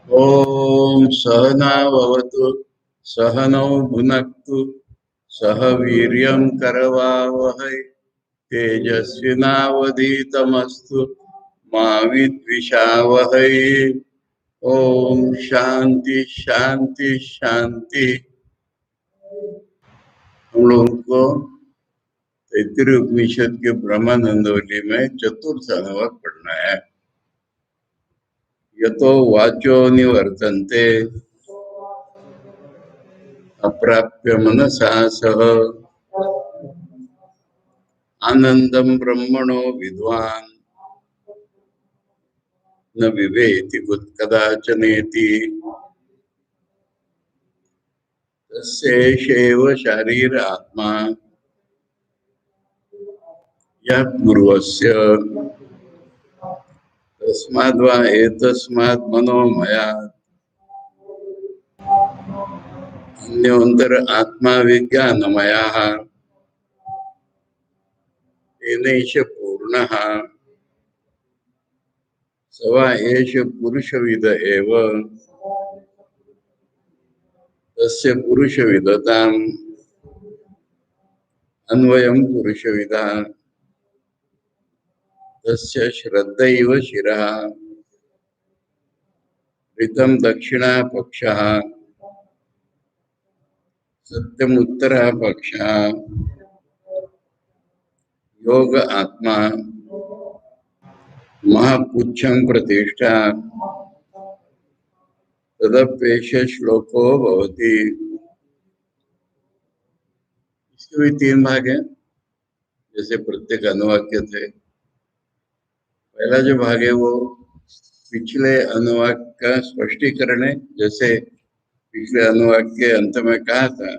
ओम सहनाववतु सहनौ भुनक्तु सह वीर्यं करवावहै तेजस्विनावधीतमस्तु मा विद्विषावहै। ओम शांति शांति शांति। हम लोगों को तैत्तिरीय उपनिषद के ब्रह्मानंदवली में चतुर्थ अनुवाद पढ़ना है। यतो वाचो निवर्तन्ते अप्राप्य मनसा सह आनंदं ब्रह्मणो विद्वान् न विवेति कदाचनेति तस्यैषैव शारीर आत्मा यः पूर्वस्य तस्माद्वा एतस्मात् मनोमयात् अन्योन्तर आत्मा विज्ञानमयः तेनैष पूर्णः स वा एष पुरुषविद एव तस्य पुरुषविदताम् अन्वयं पुरुषविदः तस्य श्रद्धैव शिरः ऋतं दक्षिणा पक्षः सत्यमुत्तरः पक्षः योग आत्मा महापुच्छं प्रतिष्ठा तदप्येष श्लोको भवति। इसके भी तीन भाग हैं, जैसे प्रत्येक अनुवाक्य थे। पहला जो भाग है वो पिछले अनुवाक का स्पष्टीकरण है, जैसे पिछले अनुवाक के अंत में कहा था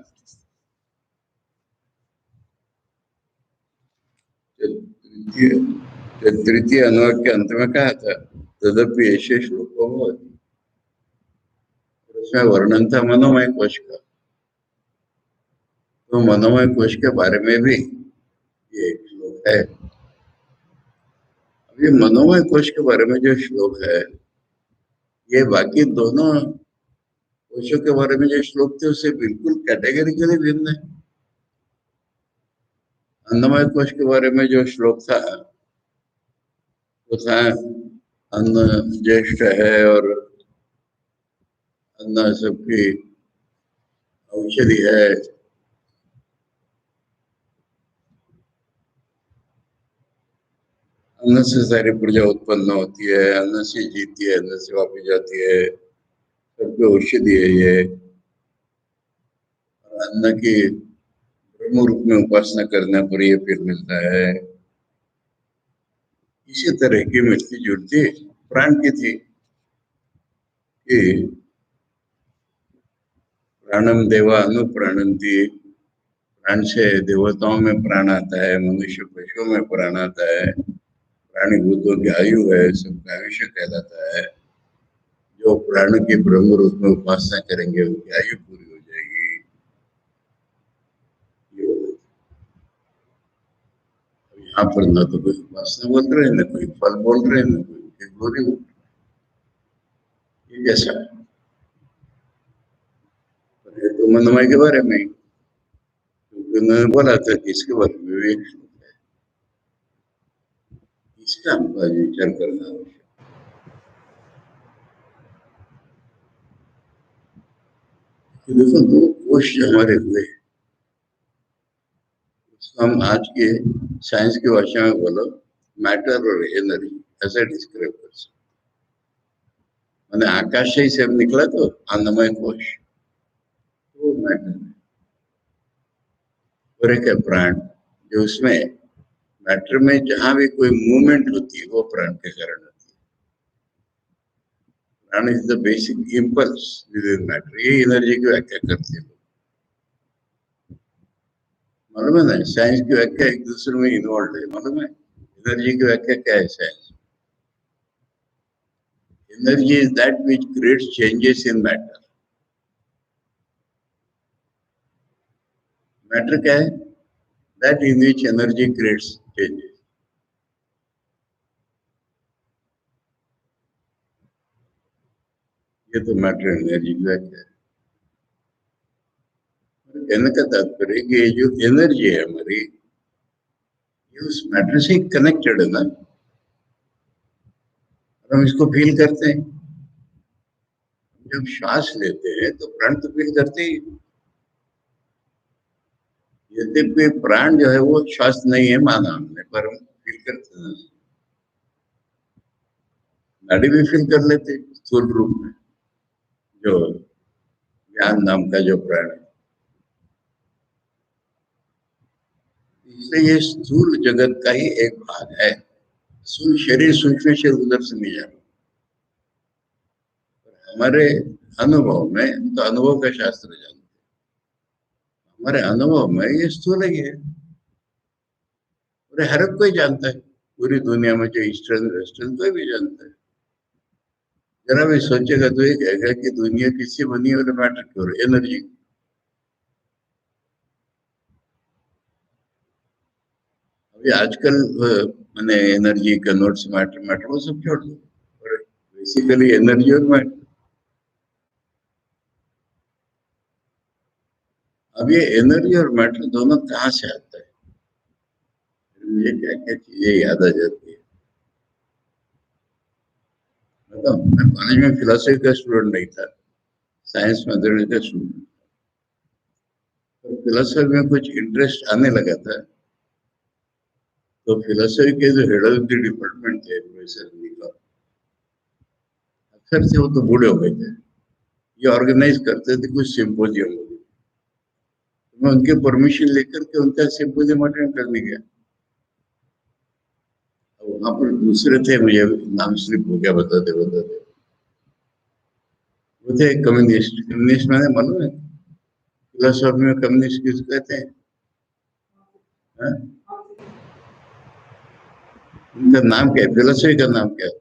तृतीय अनुवाक के अंत में कहा था तदपि ऐसे श्लोकों भवति। उसमें वर्णन था मनोमय कोश का, तो मनोमय कोश के बारे में भी ये एक श्लोक है। अभी मनोमय कोश के बारे में जो श्लोक है, ये बाकी दोनों कोशों के बारे में जो श्लोक थे उससे बिल्कुल कैटेगरिकली भिन्न है। अन्नमय कोश के बारे में जो श्लोक था वो था अन्न ज्येष्ठ है और अन्न सबकी औषधि है। अन्न से सारी प्रजा उत्पन्न होती है, अन्न से जीती है, अन्न से वापस जाती है, सबकी औषधि है ये। अन्न की ब्रह्म रूप में उपासना करने पर ये फिर मिलता है। इसी तरह की मिलती जुलती प्राण की थी कि प्राणम देवा अनुप्राणंती, प्राण से देवताओं में प्राण आता है, मनुष्य पशुओं में प्राण आता है, प्राणी भूतों की आयु है, सबका आयुष्य कहलाता है। जो प्राण की ब्रह्म रूप में उपासना करेंगे उनकी आयु पूरी हो जाएगी। यहाँ पर न तो कोई उपासना बोल रहे, न कोई फल बोल रहे, न कोई उनकी ग्लोरी बोल रहे। ये कैसा है? ये तो मनोमय के बारे में, क्योंकि उन्होंने बोला था कि इसके बारे में भी एक श्लोक है, इसका हमको आज विचार करना आवश्यक। देखो दो कोश हमारे हुए, हम आज के साइंस की भाषा में बोलो मैटर और एनर्जी ऐसे डिस्क्राइब कर सकते। मैंने आकाश से ही सब निकला तो अन्नमय कोश वो मैटर है, और एक है प्राण, जो उसमें मैटर में जहां भी कोई मूवमेंट होती है वो प्राण के कारण होती है। प्राण is the basic impulse with in matter. ये एनर्जी की व्याख्या करते हैं। मालूम है ना, साइंस की व्याख्या एक दूसरे में इन्वॉल्व है। मालूम है एनर्जी की व्याख्या क्या है? Science energy is that which creates changes in matter. Matter क्या है? That in which energy creates changes. ये तो मैटर एनर्जी की व्याख्या है। कहने का तात्पर्य कि ये जो एनर्जी है हमारी, ये उस मैटर से कनेक्टेड है ना, और हम इसको फील करते हैं। जब श्वास लेते हैं तो प्राण तो फील करते ही। यद्यपि प्राण जो है वो श्वास नहीं है माना हमने, पर हम फील करते हैं। नाड़ी भी फील कर लेते स्थूल रूप में, जो ज्ञान नाम का जो प्राण है। इसलिए ये स्थूल जगत का ही एक भाग है। स्थूल शरीर सूक्ष्म शरीर उधर से नहीं जाना। हमारे अनुभव में तो अनुभव का शास्त्र जानते हैं, हमारे अनुभव में ये स्थूल ही है, और हर कोई जानता है। पूरी दुनिया में जो ईस्टर्न वेस्टर्न कोई भी जानता है। जरा भी सोचेगा तो ये कहेगा कि दुनिया किससे बनी है, और मैटर क्यों, एनर्जी। अभी आजकल मैंने एनर्जी कन्वर्ट्स मैटर, मैटर वो सब छोड़ दो, और बेसिकली एनर्जी और मैटर। अब ये एनर्जी और मैटर दोनों कहाँ से आता है? मुझे क्या क्या चीजें याद आ जाती है। मतलब मैं कॉलेज में फिलोसफी का स्टूडेंट नहीं था, साइंस मैथमेटिक्स का स्टूडेंट। तो फिलोसफी में कुछ इंटरेस्ट आने लगा था, तो फिलोसफी के जो हेड ऑफ द डिपार्टमेंट थे प्रोफेसर निकल, अक्सर से वो तो बूढ़े हो गए थे, ये ऑर्गेनाइज करते थे कुछ सिम्पोजियम। मैं उनके परमिशन लेकर के उनका सिम्पोजियम अटेंड करने गया। वहां पर दूसरे थे, मुझे नाम स्लिप हो गया, बताते बताते। वो थे कम्युनिस्ट। कम्युनिस्ट मैंने मालूम है फिलोसॉफी में कम्युनिस्ट किस कहते हैं? हाँ? उनका नाम क्या है, फिलोसफी का नाम क्या है?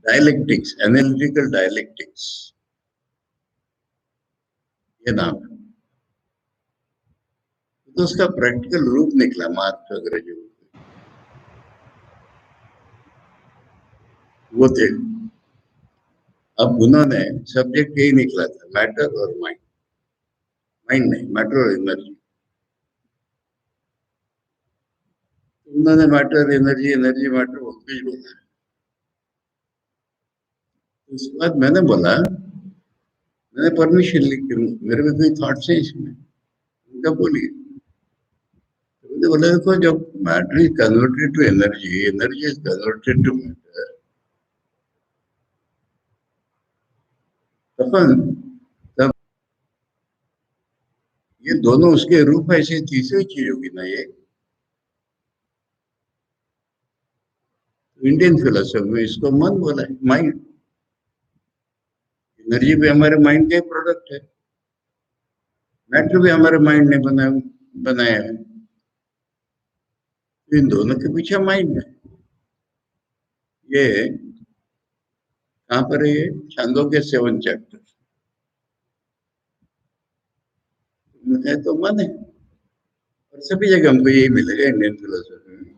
डायलेक्टिक्स, एनालिटिकल डायलेक्टिक्स, ये नाम है। तो उसका प्रैक्टिकल रूप निकला मार्क्स वगैरह जो वो थे। अब उन्होंने सब्जेक्ट यही निकला था, मैटर और माइंड। माइंड नहीं, मैटर और एनर्जी। उन्होंने मैटर एनर्जी, एनर्जी मैटर बहुत कुछ बोला। उसके बाद मैंने बोला, मैंने परमिशन ली कि मेरे में कोई थॉट्स है इसमें, उनका बोलिए। तो मैंने बोला देखो, जब matter is converted to energy, energy is converted to matter, तब तब ये दोनों उसके रूप ऐसी तीसरी चीज होगी ना। ये इंडियन फिलोसफी में इसको मन बोला है, माइंड। एनर्जी भी हमारे माइंड का प्रोडक्ट है, मैटर भी हमारे माइंड ने बनाया है। इन दोनों के पीछे माइंड है। ये कहाँ पर है? ये छंदों के 7 चैप्टर है, तो मन है। और सभी जगह हमको यही मिलेगा इंडियन फिलोसफी में।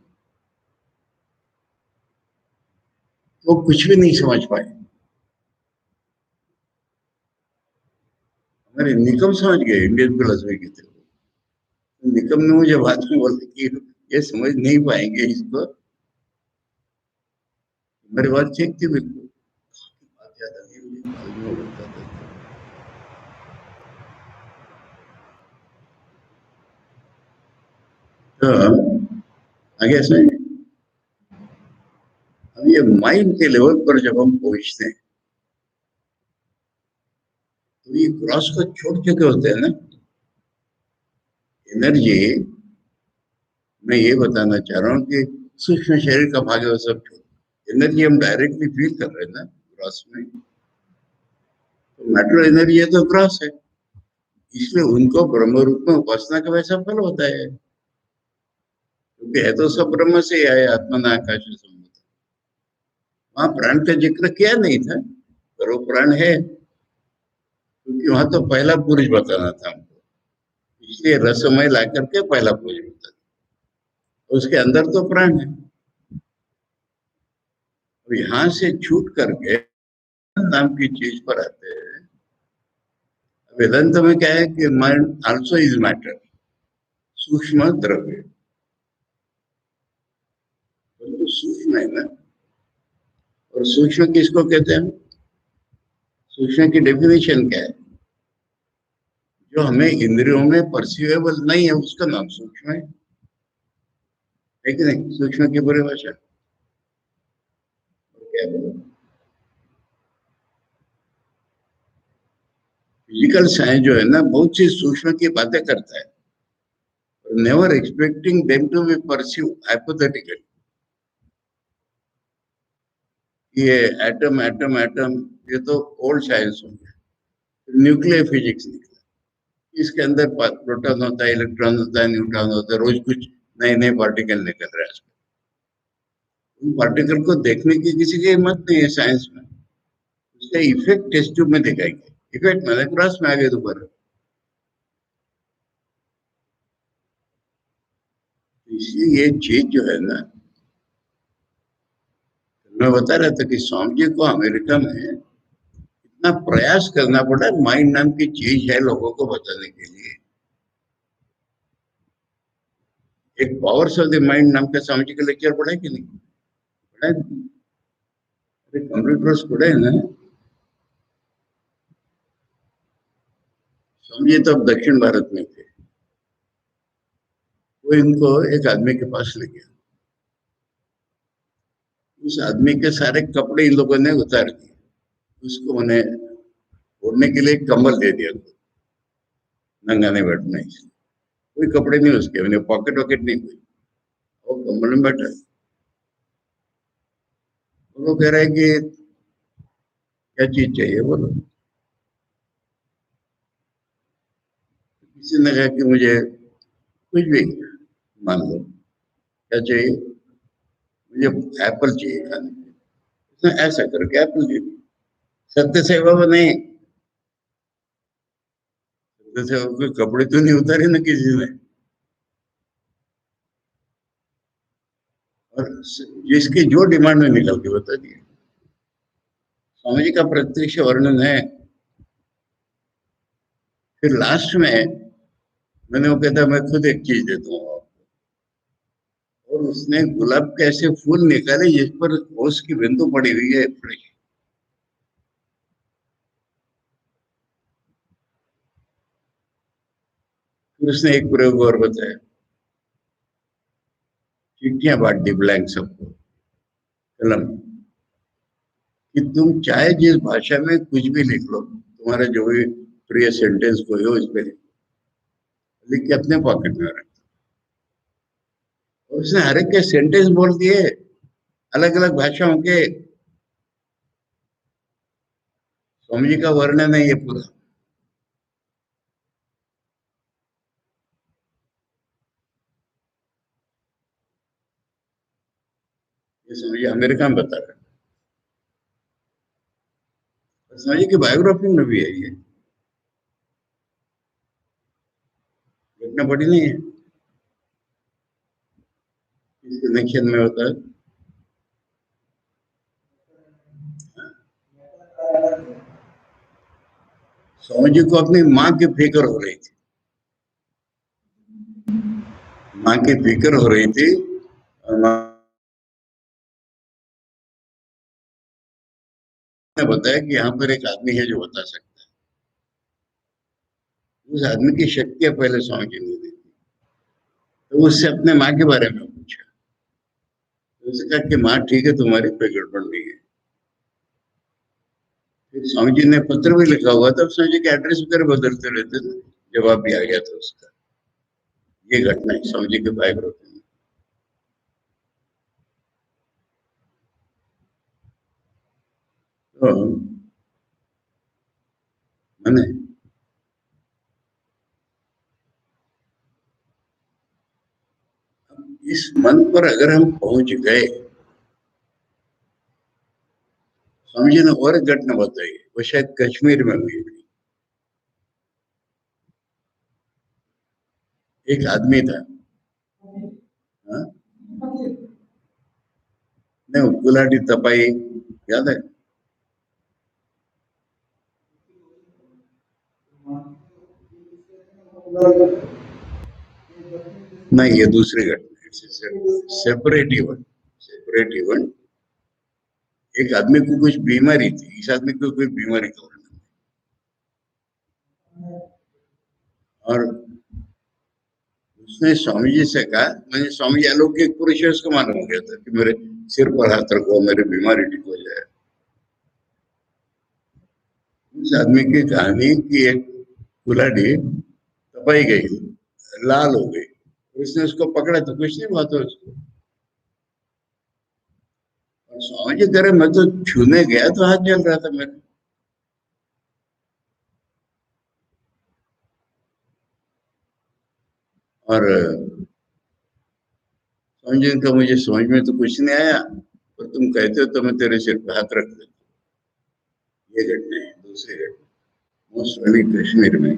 वो कुछ भी नहीं समझ पाए। हमारे निकम समझ गए इंडियन फिलोसफी की तरफ। निकम ने मुझे बाद में बोला कि ये समझ नहीं पाएंगे इसको। मेरी बात ठीक थी बिल्कुल। बात याद आ गई मुझे, कॉलेज में पढ़ता था। तो आगे से अब ये माइंड के लेवल पर जब हम पहुंचते हैं, तो ये क्रॉस को छोड़ चुके होते हैं ना। एनर्जी, मैं ये बताना चाह रहा हूँ कि सूक्ष्म शरीर का भाग है वो सब छोड़। एनर्जी हम डायरेक्टली फील कर रहे हैं ना क्रॉस में, तो मैटर एनर्जी है तो क्रॉस है। इसलिए उनको ब्रह्म रूप में उपासना का वैसा फल होता है, क्योंकि है तो सब ब्रह्म से ही आए, आत्मा आकाश संबंध। वहां प्राण का जिक्र किया नहीं था, पर वो प्राण है, क्योंकि वहां तो पहला पुरुष बताना था हमको। इसलिए रसमय ला करके पहला पुरुष बता, उसके अंदर तो प्राण है। अब यहाँ से छूट करके नाम की चीज पर आते हैं। वेदांत में क्या है कि माइंड आल्सो इज मैटर, सूक्ष्म द्रव्य, तो सूक्ष्म है ना। और सूक्ष्म किसको कहते हैं? सूक्ष्म की डेफिनेशन क्या है? जो हमें इंद्रियों में परसीवेबल नहीं है उसका नाम सूक्ष्म है कि नहीं? सूक्ष्म की पूरी भाषा क्या है? फिजिकल साइंस जो है ना बहुत सी सूक्ष्म की बातें करता है, never expecting them to be perceive hypothetical. ये एटम एटम एटम, ये तो ओल्ड साइंस हो गया। न्यूक्लियर फिजिक्स निकला, इसके अंदर प्रोटॉन होता है, इलेक्ट्रॉन होता है, न्यूट्रॉन होता है, रोज कुछ नए नए पार्टिकल निकल रहे हैं। उन पार्टिकल को देखने की किसी की हिम्मत नहीं है साइंस में। उसका इफेक्ट टेस्ट ट्यूब में दिखाएंगे, इफेक्ट मैंने क्रॉस में आ गए दोबारा। इसलिए ये चीज जो है ना, मैं बता रहा था कि स्वामी जी को अमेरिका में इतना प्रयास करना पड़ा माइंड नाम की चीज है लोगों को बताने के लिए। एक पावर्स ऑफ द माइंड नाम का स्वामी जी का लेक्चर पढ़ा है कि नहीं? पढ़ा है? अरे कंप्यूटर्स पढ़े हैं ना। स्वामी जी तो अब दक्षिण भारत में थे। वो इनको एक आदमी के पास ले गया, उस आदमी के सारे कपड़े इन लोगों ने उतार दिए, उसको उन्हें ओढ़ने के लिए एक कंबल दे दिया, नंगा नहीं बैठना, कोई कपड़े नहीं उसके, उन्हें पॉकेट वॉकेट नहीं कोई, वो कंबल में बैठा। वो कह रहा है कि क्या चीज चाहिए बोलो। किसी ने कहा कि मुझे कुछ भी मान लो, क्या चाहिए? मुझे एप्पल चाहिए खाने के लिए। उसने ऐसा करके एप्पल दे दी। सत्य से बाबा नहीं, सत्य से कोई कपड़े तो नहीं उतारे ना किसी ने। और जिसकी जो डिमांड में निकल के बता दिए। स्वामी जी का प्रत्यक्ष वर्णन है। फिर लास्ट में मैंने वो कहता मैं खुद एक चीज देता हूँ आपको, और उसने गुलाब के ऐसे फूल निकाले जिस पर ओस की बिंदु पड़ी हुई है फ्रेश। फिर उसने एक प्रयोग और बताया, चिट्ठियां बांट दी ब्लैंक सबको, कलम, कि तुम चाहे जिस भाषा में कुछ भी लिख लो, तुम्हारा जो भी प्रिय सेंटेंस कोई हो इस पे लिख के अपने पॉकेट में रख। और उसने हर एक के सेंटेंस बोल दिए अलग अलग भाषाओं के। स्वामी जी का वर्णन है ये पूरा। ये स्वामी जी अमेरिका में बता रहे हैं, स्वामी जी की बायोग्राफी में भी है ये, इतना बड़ी नहीं है। इस कनेक्शन में होता है। स्वामी जी को अपनी माँ की फिक्र हो रही थी, माँ की फिक्र हो रही थी। और माँ ने बताया कि यहाँ पर एक आदमी है जो बता सकता है। उस आदमी की शक्तियां पहले स्वामी जी ने दी थी। तो उससे अपने माँ के बारे में पूछा, तो उसने कहा कि माँ ठीक है, तुम्हारी कोई गड़बड़ नहीं है। फिर स्वामी जी ने पत्र भी लिखा हुआ था, स्वामी जी के एड्रेस वगैरह बदलते रहते थे, जवाब भी आ गया था उसका। ये घटना है स्वामी जी के बायोग्राफी में। तो मैंने इस मन पर अगर हम पहुंच गए, स्वामी जी ने और एक घटना बताई, वो शायद कश्मीर में हुई थी। एक आदमी था, हाँ? नहीं, गुलाटी तपाई, याद है? नहीं, ये दूसरी घटना, सेपरेट इवेंट। Separate event. एक आदमी को कुछ बीमारी थी, इस आदमी को कोई बीमारी का वर्णन, और उसने स्वामी जी से कहा, मैंने स्वामी जी अलौकिक पुरुष है, उसको मालूम हो गया था कि मेरे सिर पर हाथ रखो, मेरी बीमारी ठीक हो जाए। उस आदमी की कहानी की एक कुल्हाड़ी तपाई गई, लाल हो गई, उसने उसको पकड़ा तो कुछ नहीं हुआ था उसको। और स्वामी जी करे, मैं तो छूने गया तो हाथ जल रहा था मेरा। और स्वामी जी का मुझे समझ में तो कुछ नहीं आया, और तुम कहते हो तो मैं तेरे सिर पे हाथ रख देता हूँ। ये घटना है, दूसरी घटना मोस्ट वाली कश्मीर में।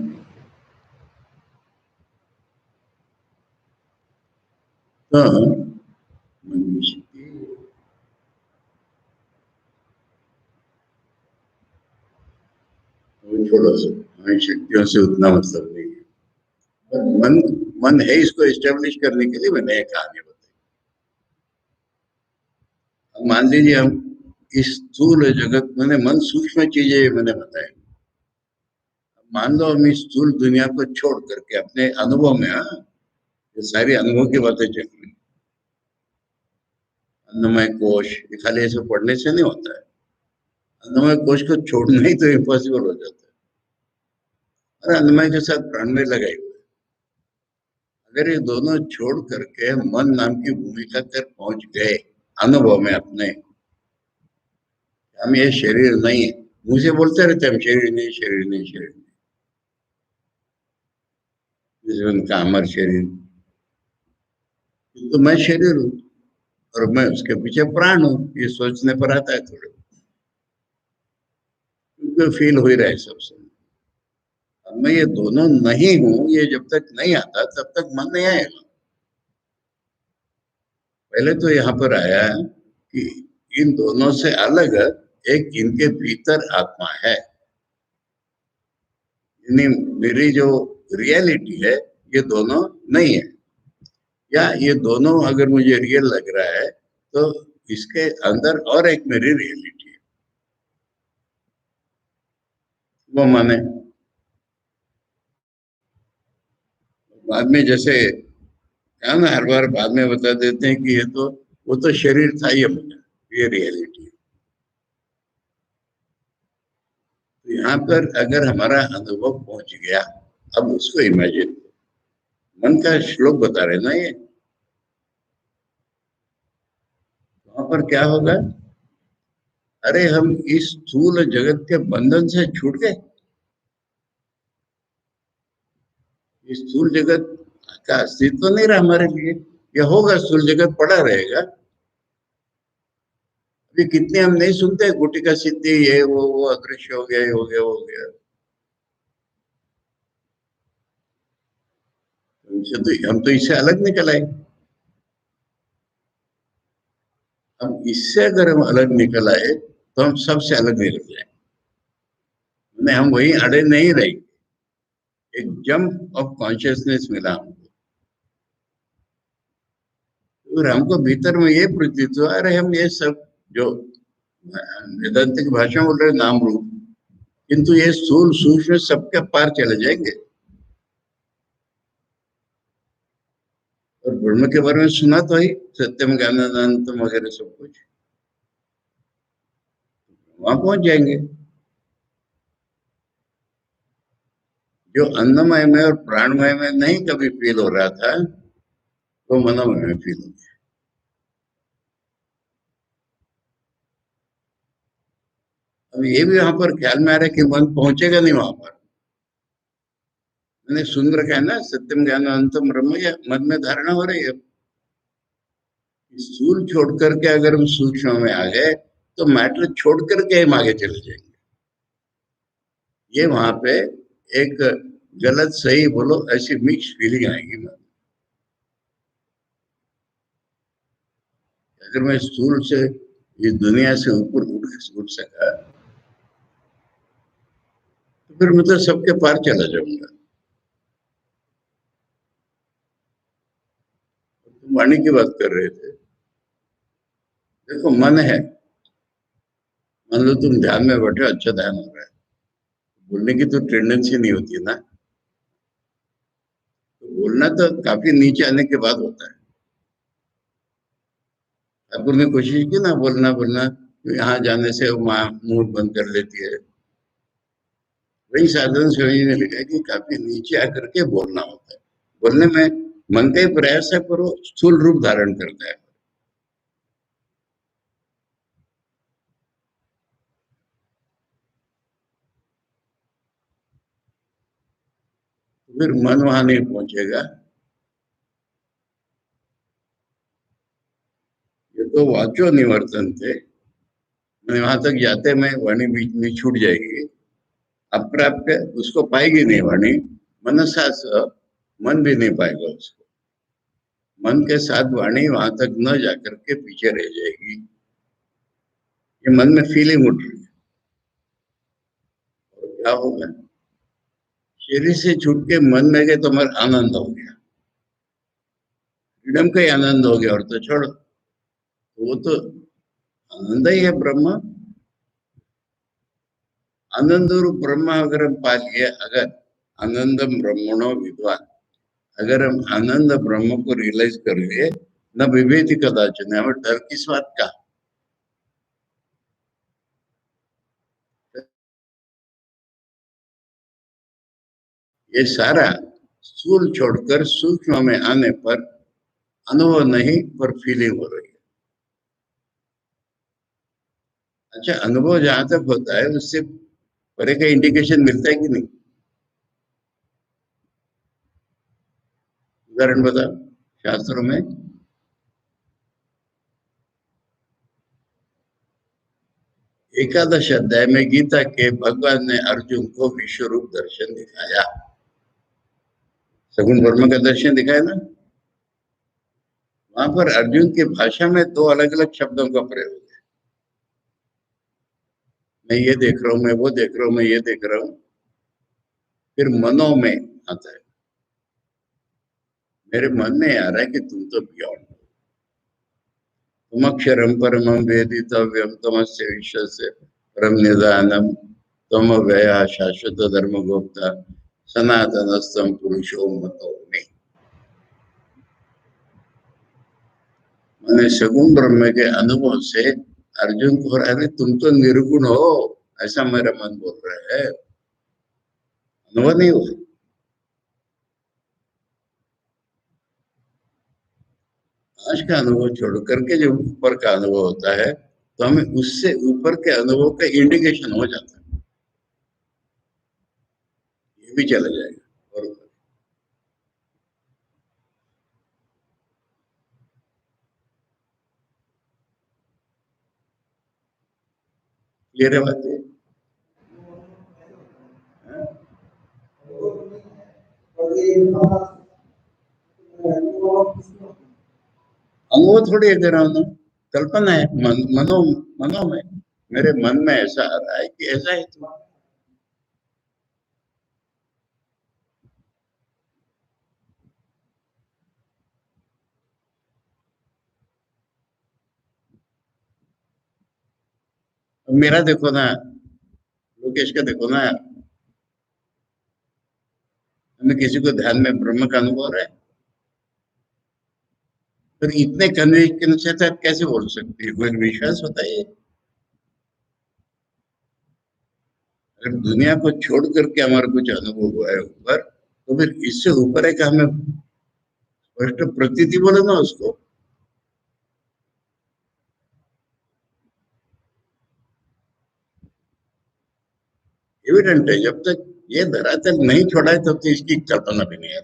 तो मनुष्य की वो छोड़ो, सब हमारी शक्तियों से उतना मतलब नहीं है, पर मन, मन है इसको एस्टेब्लिश करने के लिए मैंने एक कहानी बताई। अब मान लीजिए हम इस स्थूल जगत, मैंने मन सूक्ष्म चीजें मैंने बताई, मान लो हम इस स्थूल दुनिया को छोड़ करके अपने अनुभव में, हाँ, ये सारी अनुभव की बातें चल रही, अन्नमय कोश, ये खाली ऐसे पढ़ने से नहीं होता है। अन्नमय कोश को छोड़ना ही तो इम्पॉसिबल हो जाता है, और अन्नमय के साथ प्राणमय लगाई हुई। अगर ये दोनों छोड़ करके मन नाम की भूमिका तक पहुंच गए अनुभव में अपने, हम ये शरीर नहीं है, मुझे बोलते रहते हम शरीर नहीं, शरीर नहीं, शरीर नहीं, जीवन का अमर शरीर, तो मैं शरीर हूँ, और मैं उसके पीछे प्राण हूँ, ये सोचने पर आता है थोड़े, क्योंकि फील हो ही रहा है सबसे। अब मैं ये दोनों नहीं हूँ, ये जब तक नहीं आता तब तक मन नहीं आएगा। पहले तो यहाँ पर आया कि इन दोनों से अलग एक इनके भीतर आत्मा है, यानी मेरी जो रियलिटी है ये दोनों नहीं है, या ये दोनों अगर मुझे रियल लग रहा है तो इसके अंदर और एक मेरी रियलिटी है, वो माने। बाद में जैसे क्या ना, हर बार बाद में बता देते हैं कि ये तो, वो तो शरीर था, ये रियलिटी है। तो यहाँ पर अगर हमारा अनुभव पहुंच गया, अब उसको इमेजिन, मन का श्लोक बता रहे ना ये, वहां पर क्या होगा, अरे हम इस स्थूल जगत के बंधन से छूट गए, इस स्थूल जगत का अस्तित्व तो नहीं रहा हमारे लिए, या होगा स्थूल जगत पड़ा रहेगा। अभी कितने हम नहीं सुनते, गुटिका सिद्धि, ये वो अदृश्य हो गया, ये हो गया, वो हो गया। हम तो इससे अलग निकल आए। हम इससे अगर हम अलग निकल आए तो हम सबसे अलग निकल जाए, हम वही अड़े नहीं रहे, एक जंप ऑफ कॉन्शियसनेस मिला हमको, और हमको भीतर में ये प्रतीत हुआ, अरे हम ये सब जो वेदांतिक भाषा में बोल रहे नाम रूप, किंतु ये स्थूल सूक्ष्म सबके पार चले जाएंगे। और ब्रह्म के बारे में सुना तो ही, सत्यम ज्ञानानंतम वगैरह सब कुछ, वहां पहुंच जाएंगे। जो अन्नमय में और प्राणमय में नहीं कभी फील हो रहा था, वो मनोमय में फील हो गया। अब ये भी वहां पर ख्याल में आ रहा है कि मन पहुंचेगा नहीं वहां पर, मैंने सुन रखा है ना, सत्यम ज्ञान अनंतम ब्रह्म, या मन में धारणा हो रही है। स्थूल छोड़ करके अगर हम सूक्ष्म में आ गए तो मैटर छोड़ करके हम आगे चले जाएंगे। ये वहां पे एक गलत सही बोलो ऐसी मिक्स फीलिंग आएगी मन। अगर मैं स्थूल से इस दुनिया से ऊपर उठ सका तो फिर मैं तो सबके पार चला जाऊंगा। तुम वाणी की बात कर रहे थे। देखो मन है, मान लो तुम ध्यान में बैठे हो, अच्छा ध्यान हो रहा है, बोलने की तो टेंडेंसी नहीं होती ना। तो बोलना तो काफी नीचे आने के बाद होता है। ठाकुर ने कोशिश की ना बोलना बोलना, तो यहाँ जाने से वो माँ मुंह बंद कर लेती है। वही साधन स्वामी ने लिखा है कि काफी नीचे आकर के बोलना होता है। बोलने में मन का ही प्रयास है, पर वो स्थूल रूप धारण करता है। तो फिर मन वहां नहीं पहुंचेगा। ये तो वाचो निवर्तन थे, मैं वहां तक जाते में वाणी बीच में छूट जाएगी, अप्राप्य उसको पाएगी नहीं वाणी। मनसा स, मन भी नहीं पाएगा उसको। मन के साथ वाणी वहां तक न जाकर के पीछे रह जाएगी। ये मन में फीलिंग उठ रही है। और क्या होगा, शरीर से छूट के मन में गए तो हमारा आनंद हो गया, फ्रीडम का ही आनंद हो गया, और तो छोड़ो, तो वो तो आनंद ही है ब्रह्म। आनंद रूप ब्रह्म अगर हम पा लिए, अगर आनंदम ब्रह्मणो विद्वान, अगर हम आनंद ब्रह्म को रियलाइज कर लिए, न विभेद कदाचन, हमें डर किस बात का। ये सारा स्थूल छोड़कर सूक्ष्म में आने पर अनुभव नहीं, पर फीलिंग हो रही है। अच्छा, अनुभव जहां तक होता है उससे परे का इंडिकेशन मिलता है कि नहीं? उदाहरण बताओ, शास्त्रों में एकादश अध्याय में गीता के भगवान ने अर्जुन को विश्व रूप दर्शन दिखाया, सगुण ब्रह्म का दर्शन दिखाया ना। वहां पर अर्जुन की भाषा में दो अलग अलग शब्दों का प्रयोग है। मैं ये देख रहा हूँ, मैं वो देख रहा हूँ, मैं ये देख रहा हूँ। फिर मनो में आता है, मेरे मन में आ रहा है कि तुम तो बियॉन्ड, तुम अक्षरम परमम वेदितव्यम तमस्य विश्वस्य परम निदानम, तम व्यय शाश्वत धर्म गुप्ता सनातनस्तम पुरुषो मतो में। मैंने सगुण ब्रह्म के अनुभव से अर्जुन को, अरे तुम तो निर्गुण हो, ऐसा मेरा मन बोल रहा है। अनुभव नहीं हुआ। आज का अनुभव छोड़ करके जो ऊपर का अनुभव होता है, तो हमें उससे ऊपर के अनुभव का इंडिकेशन हो जाता है। ये भी चला जाएगा। और क्लियर है बात ये? हाँ? अनुभव थोड़ी है दे रहा हूं ना, कल्पना है, मनो मनो में, मेरे मन में ऐसा आ रहा है कि ऐसा है तो। मेरा देखो ना, लोकेश का देखो ना, हमें किसी को ध्यान में ब्रह्म का अनुभव हो रहा है, फिर इतने कन्विक्शन से तो आप कैसे बोल सकते हैं, कोई विश्वास होता है ये? अगर दुनिया को छोड़ करके हमारा कुछ अनुभव हुआ है ऊपर, तो फिर इससे ऊपर है कि हमें स्पष्ट प्रतीति बोले ना उसको, एविडेंट है। जब तक ये धरातल नहीं छोड़ा है, तब तक इसकी कल्पना भी नहीं है।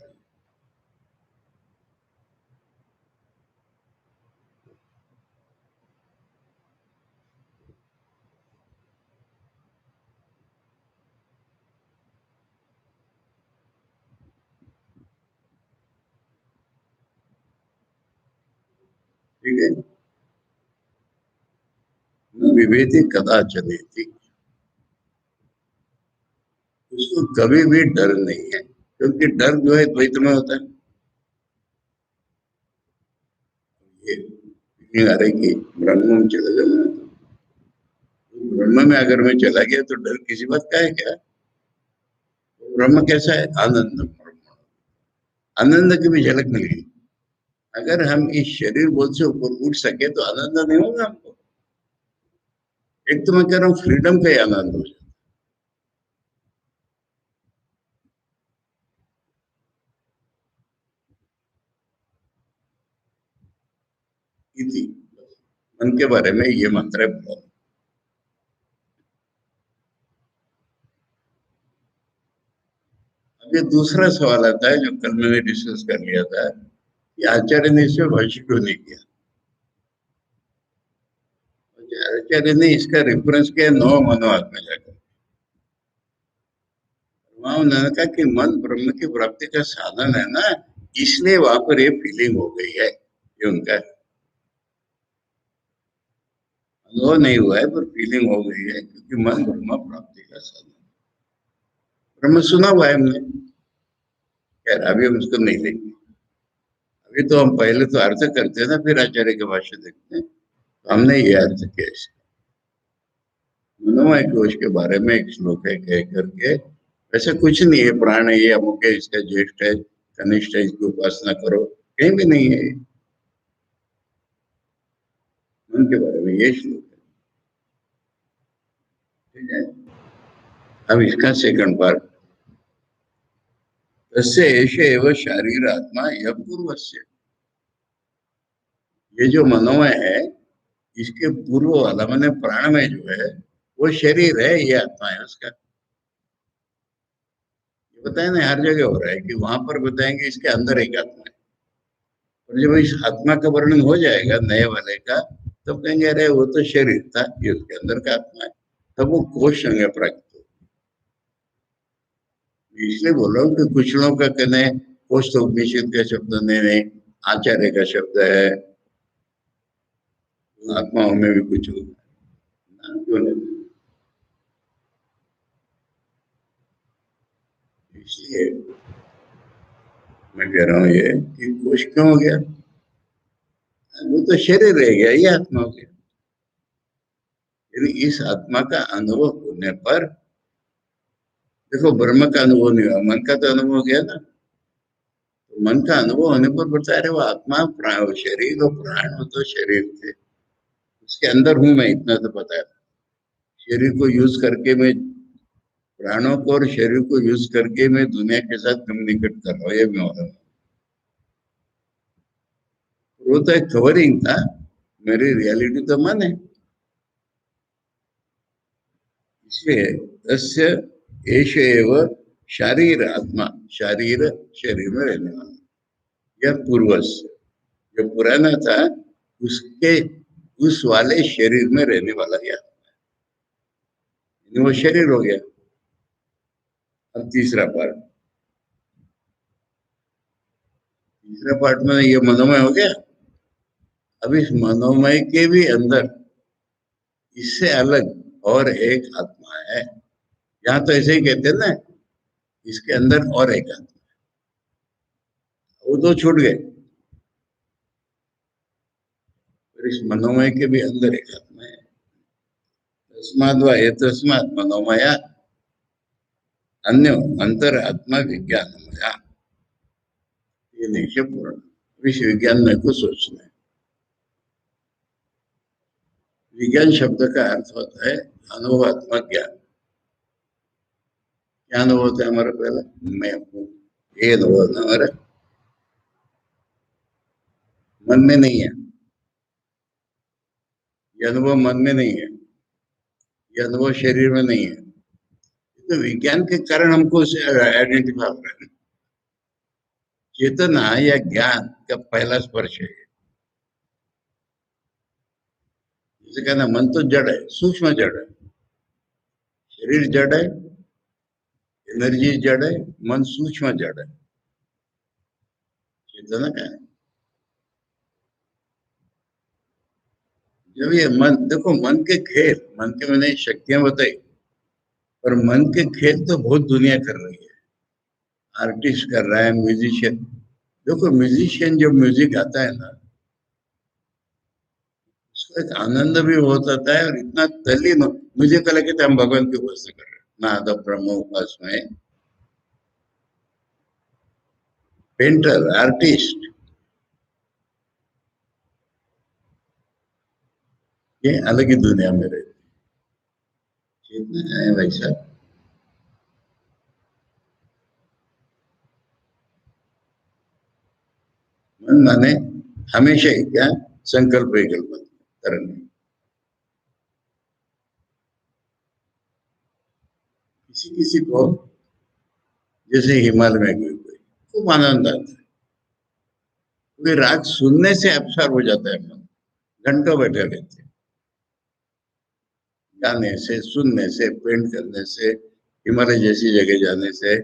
ठीक है। विवेति कदा चलेति, उसको कभी भी डर नहीं है, क्योंकि डर जो है द्वैत में होता है। ये फीलिंग आ रही कि ब्रह्म में चले जाना, ब्रह्म में अगर मैं चला गया तो डर किसी बात का है क्या? ब्रह्म कैसा है? आनंद ब्रह्म, आनंद की भी झलक मिलेगी। अगर हम इस शरीर बोध से ऊपर उठ सके तो आनंद नहीं होगा हमको। एक तो मैं कह रहा हूँ फ्रीडम का ही आनंद हो जाए। इति, मन के बारे में ये मंत्र है। अब ये दूसरा सवाल आता है जो कल मैंने डिस्कस कर लिया था कि आचार्य ने इसमें भाष्य क्यों नहीं किया। आचार्य ने इसका रेफरेंस किया नौ मनोवाद में जाकर। वहां उन्होंने कहा कि मन ब्रह्म की प्राप्ति का साधन है ना, इसलिए वहां पर ये फीलिंग हो गई है। ये उनका अनुभव नहीं हुआ है पर फीलिंग हो गई है, क्योंकि मन ब्रह्म प्राप्ति का साधन। ब्रह्म सुना हुआ है हमने, खैर अभी हम उसको नहीं लेंगे। अभी तो हम पहले तो अर्थ करते हैं ना, फिर आचार्य के भाष्य देखते हैं। तो हमने ये अर्थ किया इसका। मनोमय कोश के बारे में एक श्लोक है कह करके, वैसे कुछ नहीं है, प्राण है, ये अमुक है, इसका ज्येष्ठ है, कनिष्ठ है, इसकी उपासना करो, कहीं भी नहीं है। मन के बारे में ये श्लोक है, ठीक है। अब इसका सेकंड पार्ट, तस्य एष एव शारीर आत्मा यह पूर्वस्य, ये जो मनोमय है इसके पूर्व वाला मैंने प्राण में जो है वो शरीर है, ये आत्मा है उसका। ये बताए ना हर जगह हो रहा है कि वहां पर बताएंगे इसके अंदर एक आत्मा है, और जब इस आत्मा का वर्णन हो जाएगा नए वाले का, तब कहेंगे अरे वो तो शरीर था, ये उसके अंदर का आत्मा है। तब वो कोश संज्ञा प्राप्त हो। इसलिए बोल रहा हूँ कि कुछ लोगों का कहना है कोश तो उपनिषद का शब्द नहीं, आचार्य का शब्द है, आत्माओं में भी कुछ होगा, क्यों नहीं। इसलिए मैं कह रहा हूँ ये कि कोश क्यों हो गया, वो तो शरीर रह गया, ये आत्मा हो गया। यदि इस आत्मा का अनुभव होने पर, देखो ब्रह्म का अनुभव नहीं हुआ, मन का तो अनुभव हो गया ना। तो मन का अनुभव होने पर बता रहे वो आत्मा प्राण, शरीर और प्राण हो तो शरीर थे, उसके अंदर हूं मैं, इतना तो पता है। शरीर को यूज करके मैं, प्राणों को और शरीर को यूज करके मैं दुनिया के साथ कम्युनिकेट कर रहा हूँ, ये मैं हो रहा हूँ। वो तो एक कवरिंग था, मेरी रियलिटी तो मन है। इसलिए तस्य एष एव शारीर आत्मा, शारीर शरीर में रहने वाला, यह पूर्वस्य, जो पुराना था उसके, उस वाले शरीर में रहने वाला यह, वो शरीर हो गया। अब तीसरा पार्ट, तीसरा पार्ट में ये मनोमय हो गया। अब इस मनोमय के भी अंदर इससे अलग और एक आत्मा है। यहाँ तो ऐसे ही कहते हैं ना, इसके अंदर और एक आत्मा, वो तो छूट गए। और इस मनोमय के भी अंदर एक आत्मा है। तस्माद् वा एतस्मात् मनोमया अन्य अंतर आत्मा विज्ञानमया, ये निश्चय पूर्ण विश्व विज्ञान में को सोचना है। विज्ञान शब्द का अर्थ होता है अनुभवात्मक ज्ञान। क्या अनुभव होता है हमारा? पहला मैं हूँ, ये अनुभव हमारा मन में नहीं है, ये अनुभव मन में नहीं है, ये अनुभव शरीर में नहीं है। तो विज्ञान के कारण हमको उसे आइडेंटिफाई हो रहा है। चेतना या ज्ञान का पहला स्पर्श है। जैसे कहना मन तो जड़ है, सूक्ष्म जड़ है, शरीर जड़ है, एनर्जी जड़ है, मन सूक्ष्म जड़ है, चेतना का है। जब ये मन देखो, मन के खेल, मन के मैंने शक्तियां बताई, और मन के खेल तो बहुत दुनिया कर रही है। आर्टिस्ट कर रहा है, म्यूजिशियन। देखो म्यूजिशियन जब म्यूजिक आता है ना, उसको एक आनंद भी बहुत आता है, और इतना तल्लीन मुझे कल कहते हम भगवान की उपासना कर रहे हैं, नाद ब्रह्म उपासना। पेंटर, आर्टिस्ट, ये अलग ही दुनिया में रहते हैं। चेतना है भाई साहब। मन माने हमेशा ही क्या, संकल्प विकल्प करने। किसी किसी को जैसे हिमालय में गए कोई, खूब आनंद आता है, क्योंकि राग सुनने से अवसर हो जाता है मन, घंटों बैठे रहते हैं। गाने से, सुनने से, पेंट करने से, हिमालय जैसी जगह जाने से।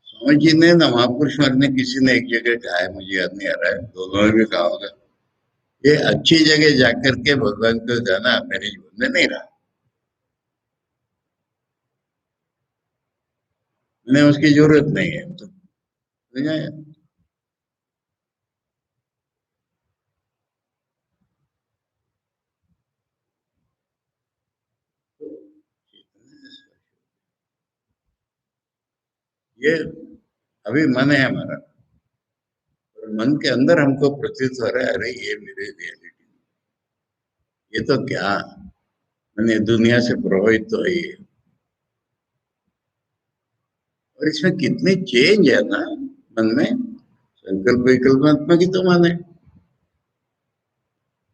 स्वामी जी ने ना, महापुरुष ने किसी ने एक जगह कहा है, मुझे याद नहीं आ रहा है, दोनों ने भी कहा होगा, ये अच्छी जगह जाकर के भगवान को जाना मेरे जीवन में नहीं रहा। मैंने उसकी जरूरत नहीं है तो ये अभी मन है हमारा, और मन के अंदर हमको प्रतीत हो रहा है, अरे ये मेरे रियलिटी, ये तो क्या, मैंने दुनिया से प्रभावित तो है ये। और इसमें कितनी चेंज है ना मन में। संकल्प विकल्पात्मक ही तो मन है।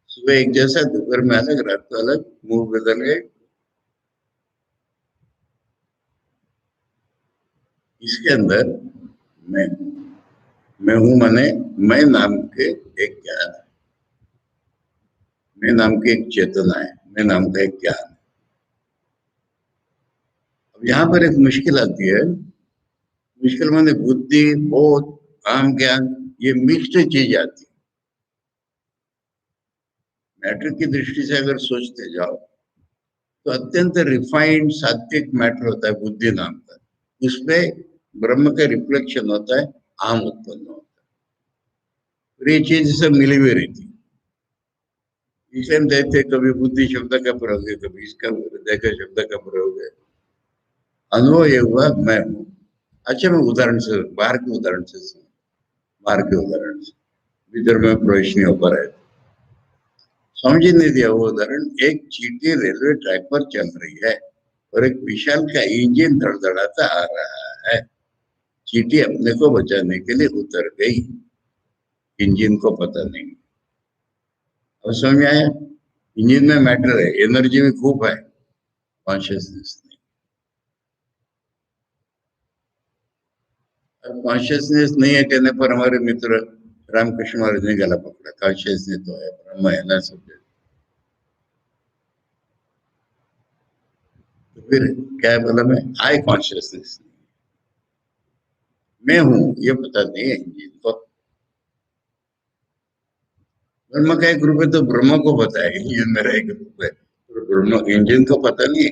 सुबह एक जैसा, दोपहर में अलग, रात को अलग, मूड बदल गए। इसके अंदर मैं मैं हूं माने, मैं नाम के एक ज्ञान है, मैं नाम की एक चेतना है, मैं नाम का एक ज्ञान है। अब यहाँ पर एक मुश्किल आती है। मुश्किल माने बुद्धि, बोध, आम ज्ञान, ये मिक्स्ड चीज आती है। मैटर की दृष्टि से अगर सोचते जाओ, तो अत्यंत रिफाइंड सात्विक मैटर होता है बुद्धि नाम का। उसमें ब्रह्म का रिफ्लेक्शन होता है, आम उत्पन्न होता है, और ये चीज सब मिली हुई रहती है। इसलिए हम देखते हैं, कभी बुद्धि शब्द का प्रयोग है, कभी इसका हृदय का शब्द का प्रयोग है। अनुभव ये हुआ मैं हूँ। अच्छा, मैं उदाहरण से, बाहर के उदाहरण से, बाहर के उदाहरण से, भीतर में प्रवेश नहीं हो पा रहा है। समझ नहीं दिया वो उदाहरण। एक चींटी रेलवे ट्रैक पर चल रही है, और एक विशाल का इंजन धड़धड़ाता आ रहा है। चींटी अपने को बचाने के लिए उतर गई, इंजन को पता नहीं। अब समझ में आया, इंजन में मैटर है, एनर्जी में खूब है, कॉन्शियसनेस नहीं। अब कॉन्शियसनेस नहीं है कहने पर हमारे मित्र रामकृष्ण महाराज ने गला पकड़ा, कॉन्शियसनेस तो है, ब्रह्म है ना सब। तो फिर क्या बोला मैं, आई कॉन्शियसनेस, मैं हूं ये पता नहीं है इंजन को। ब्रह्म का एक रूप है तो ब्रह्म को पता है, इंजन मेरा एक रूप है, तो ब्रह्म इंजन को पता नहीं है,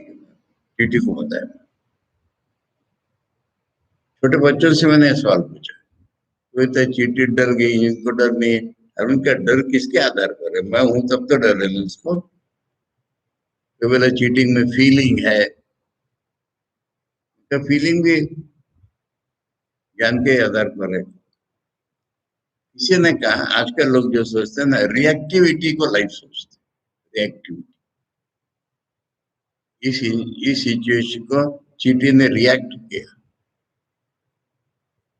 टीटी को पता है। छोटे बच्चों से मैंने सवाल पूछा, कोई तो चींटी डर गई, इंजन को डर नहीं है। और उनका डर किसके आधार पर है, मैं हूं तब तो डर है उसको। तो बोला चीटिंग में फीलिंग है, तो फीलिंग भी ज्ञान के आधार पर है। किसी ने कहा, आजकल लोग जो सोचते हैं ना, रिएक्टिविटी को लाइफ सोचते हैं, रिएक्टिविटी। इस सिचुएशन को चींटी ने रिएक्ट किया।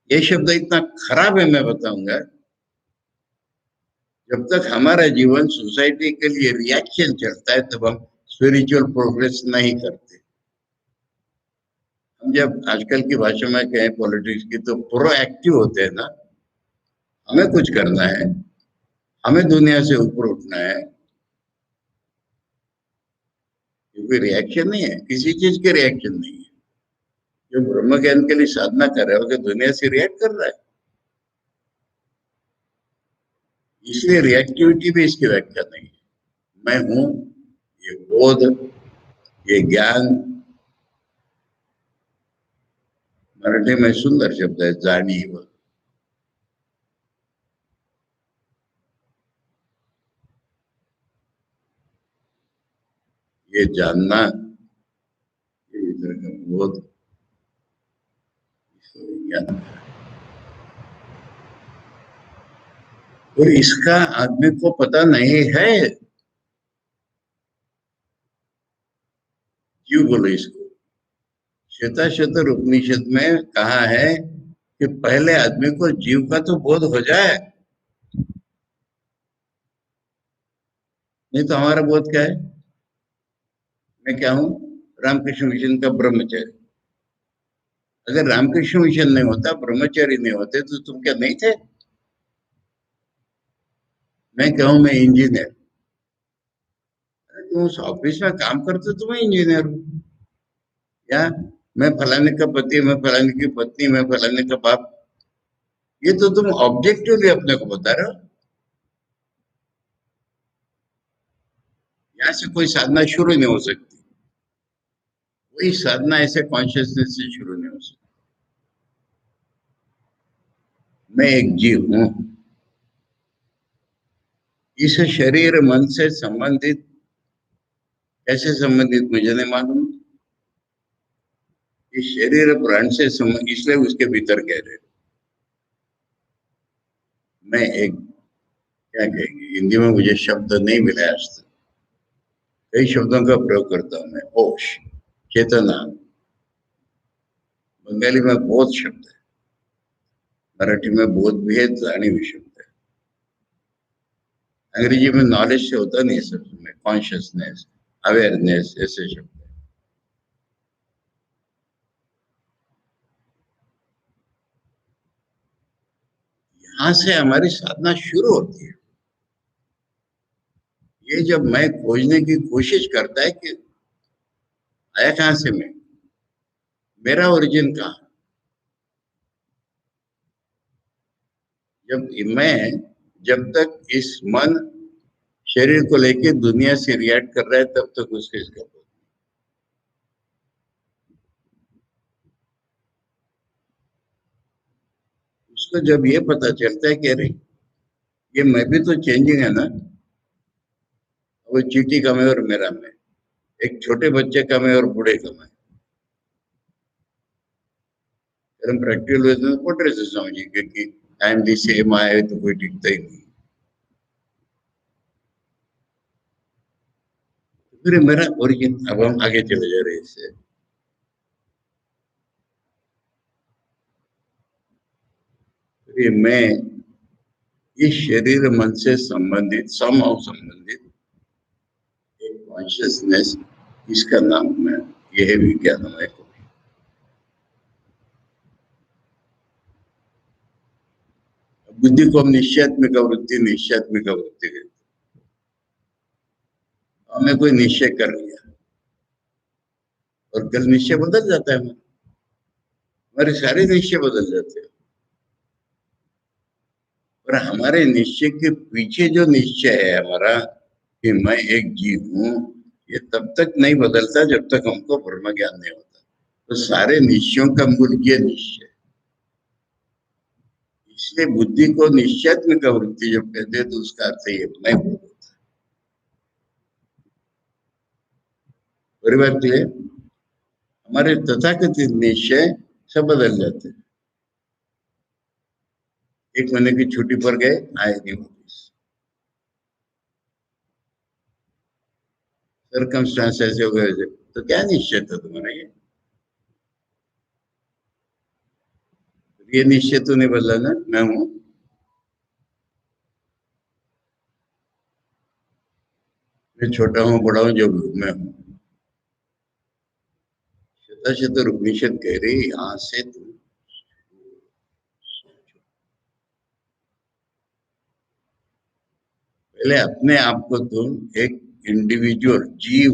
ये शब्द इतना खराब है, मैं बताऊंगा। जब तक हमारा जीवन सोसाइटी के लिए रिएक्शन चलता है, तब हम स्पिरिचुअल प्रोग्रेस नहीं करते। हम जब आजकल की भाषा में कहें पॉलिटिक्स की, तो प्रोएक्टिव होते हैं ना, हमें कुछ करना है, हमें दुनिया से ऊपर उठना है। क्योंकि रिएक्शन नहीं है, किसी चीज के रिएक्शन नहीं है। जो ब्रह्म ज्ञान के लिए साधना कर रहा है, वो दुनिया से रिएक्ट कर रहा है। इसलिए रिएक्टिविटी भी इसकी व्याख्या नहीं है। मैं हूं, ये बोध, ये ज्ञान, मराठी में सुंदर शब्द है जाणीव। ये जानना, ये भीतर का बोध, इसको विज्ञान। और इसका आदमी को पता नहीं है। जीव बोलो इसको। श्वेताश्वतर उपनिषद में कहा है कि पहले आदमी को जीव का तो बोध हो जाए, नहीं तो हमारा बोध क्या है? मैं क्या हूं? रामकृष्ण मिशन का ब्रह्मचारी। अगर रामकृष्ण मिशन नहीं होता, ब्रह्मचारी नहीं होते, तो तुम क्या नहीं थे? मैं कहूं मैं इंजीनियर, तुम उस ऑफिस में काम करते तो मैं इंजीनियर हूँ। या मैं फलाने का पति, मैं फलाने की पत्नी, मैं फलाने का बाप, ये तो तुम ऑब्जेक्टिवली अपने को बता रहे हो। यहाँ से कोई साधना शुरू नहीं हो सकती। कोई साधना ऐसे कॉन्शियसनेस से शुरू नहीं हो सकती। मैं एक जीव हूं। इस शरीर मन से संबंधित, कैसे संबंधित मुझे नहीं मालूम। इस शरीर प्राण से संबंधित, इसलिए उसके भीतर कह रहे, मैं एक, क्या कहेंगे हिंदी में, मुझे शब्द नहीं मिला आज तक। कई शब्दों का प्रयोग करता हूं मैं। होश, चेतना, बंगाली में बोध शब्द है, मराठी में बोध भी है, जानी भी शब्द है। अंग्रेजी में नॉलेज से होता नहीं सब में, कॉन्शियसनेस, अवेयरनेस, ऐसे शब्द है। यहां से हमारी साधना शुरू होती है। ये जब मैं खोजने की कोशिश करता है कि आया कहां से मैं, मेरा ओरिजिन कहां। जब मैं, जब तक इस मन शरीर को लेके दुनिया से रिएक्ट कर रहा है, तब तक उसके इसका, उसको जब ये पता चलता है कि अरे ये मैं भी तो चेंजिंग है ना, वो चींटी का मैं और मेरा मैं, एक छोटे बच्चे का मैं और बूढ़े का मैं, फिर हम प्रैक्टिकल वे में पोट्रे से समझेंगे कि आई एम दी सेम आए तो कोई टिकता ही नहीं। फिर मेरा ओरिजिन, अब हम आगे चले जा रहे हैं इससे। फिर मैं, इस शरीर मन से संबंधित, समहाउ संबंधित एक कॉन्शियसनेस, इसका नाम मैं, यह विज्ञानमय को। बुद्धि को हम निश्चयात्मिक वृत्ति, निश्चयात्मिक वृत्ति कहते हैं। हमने कोई निश्चय कर लिया और कल निश्चय बदल जाता है, हमारे सारे निश्चय बदल जाते हैं। और हमारे निश्चय के पीछे जो निश्चय है हमारा कि मैं एक जीव हूं, ये तब तक नहीं बदलता जब तक हमको ब्रह्म ज्ञान नहीं होता। तो सारे निश्चयों का मूल ये निश्चय, इसलिए बुद्धि को निश्चयात्मिक वृत्ति जब कहते हैं तो उसका अर्थ ये मैं हूं। परिवर्तित है, हमारे तथाकथित निश्चय सब बदल जाते हैं। एक महीने की छुट्टी पर गए, आए नहीं वापिस, सरकमस्टांस ऐसे हो गए, तो क्या निश्चय था तुम्हारा ये निश्चय तो नहीं बदला ना, मैं हूं। मैं छोटा हूं, बड़ा हूं, जो मैं हूं। शतर उपनिषद कह रही यहां से तुम पहले अपने आप को तुम एक इंडिविजुअल जीव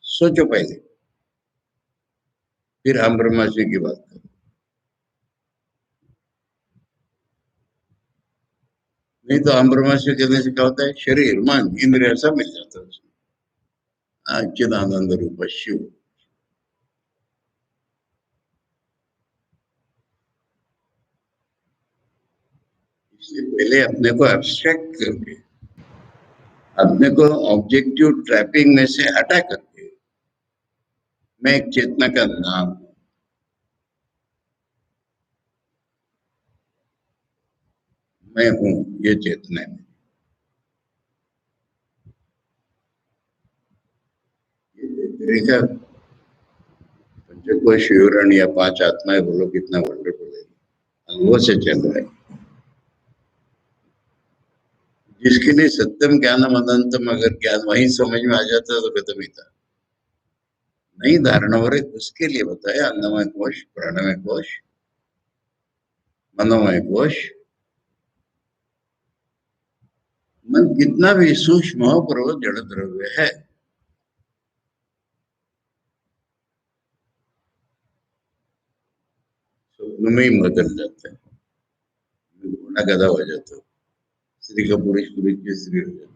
सोचो पहले, फिर हम ब्रह्मास्मि की बात करो। नहीं तो हम ब्रह्मास्त्र कहने से क्या होता है, शरीर मन इंद्रिय सब मिल जाता है उसमें। चिदानंद रूप शिव। इसलिए पहले अपने को एब्स्ट्रैक्ट करके, अपने को ऑब्जेक्टिव ट्रैपिंग में से हटा करके, मैं एक चेतना का नाम हूं, मैं हूं ये चेतना है। ये तरीका पंचकोश विवरण या पांच आत्माएं बोलो कितना वंडरफुल है, अनुभव से चल रहा है। जिसके लिए सत्यम ज्ञानम अनंतम अगर ज्ञान वही समझ में आ जाता तो खत्म ही था। नहीं धारणा हो रही उसके लिए बताया, अन्नमय कोश, प्राणमय कोश, मनोमय कोश। मन कितना भी सूक्ष्म हो पर वो जड़ द्रव्य है। स्वप्न में ही बदल जाता है, घोड़ा गधा हो जाता है, स्त्री का पुरुष, पुरुष की स्त्री हो जाती है।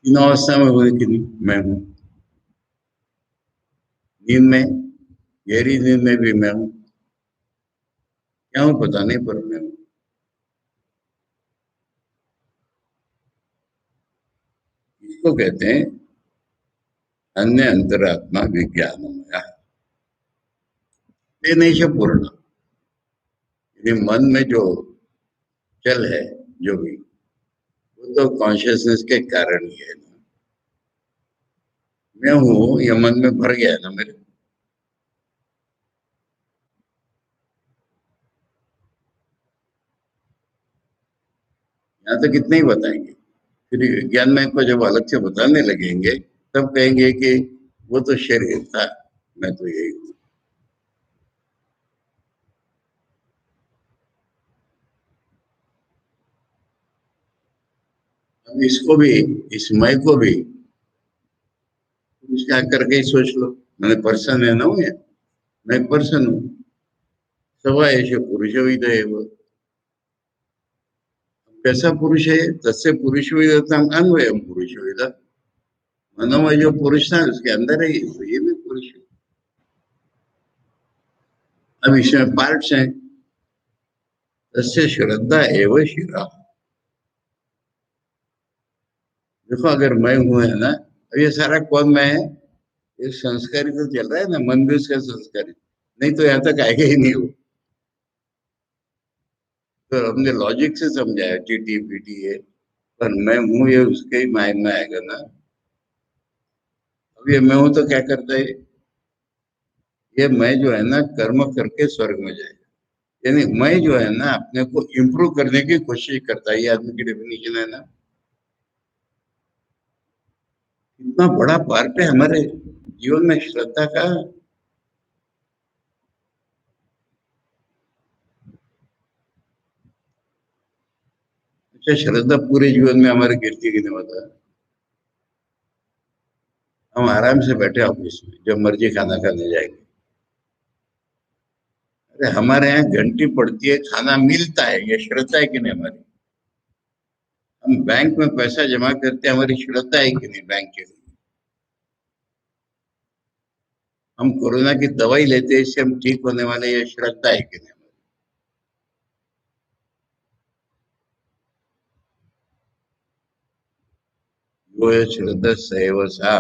तीनों अवस्था में हुए कि नहीं, मैं हूँ। नींद में, गहरी नींद में भी मैं हूँ, क्या हूँ पता नहीं पर मैं हूँ। इसको कहते हैं अन्य अंतरात्मा विज्ञानमय। ये नहीं से पूर्ण, ये मन में जो चल है, जो भी, वो तो कॉन्शियसनेस के कारण ही है ना। मैं हूँ ये मन में भर गया है ना मेरे। यहाँ तो कितने ही बताएंगे, फिर ज्ञान में को जब अलग से बताने लगेंगे तब कहेंगे कि वो तो शरीर था, मैं तो यही हूँ। अब इसको भी, इस मैं को भी क्या करके ही सोच लो, मैंने पर्सन है ना हूँ ये, मैं पर्सन हूँ। सवा ऐसे पुरुष विदय वो कैसा पुरुष है, तस्य पुरुष विदता अन्वयम पुरुष विदा। मनोमय जो पुरुष था उसके अंदर है, तो ये भी पुरुष है। अब इसमें पार्ट्स हैं, तस्य श्रद्धा एवं शिरा। देखो अगर मैं हूं है ना, अब ये सारा कौन मैं है, ये संस्कारी तो चल रहा है ना, मन भी उसका संस्कारी, नहीं तो यहाँ तक आएगा ही नहीं वो। तो हमने लॉजिक से समझाया टीटी पीटी है, पर मैं हूँ ये उसके ही माइंड में आएगा ना। अब ये मैं हूं तो क्या करता है, ये मैं जो है ना कर्म करके स्वर्ग में जाएगा। यानी मैं जो है ना अपने को इम्प्रूव करने की कोशिश करता है, ये आदमी की डेफिनेशन है ना। इतना बड़ा पार्ट है हमारे जीवन में श्रद्धा का। अच्छा श्रद्धा पूरे जीवन में हमारे गिरती की नहीं होता। हम आराम से बैठे ऑफिस में, जब मर्जी खाना खाने जाएंगे। अरे हमारे यहाँ घंटी पड़ती है, खाना मिलता है, ये श्रद्धा है कि नहीं हमारी। हम बैंक में पैसा जमा करते हैं, हमारी श्रद्धा है कि नहीं बैंक के लिए। हम कोरोना की दवाई लेते हैं, इससे हम ठीक होने वाले, ये श्रद्धा है कि नहीं हमारी। वो है श्रद्धा सैव सा।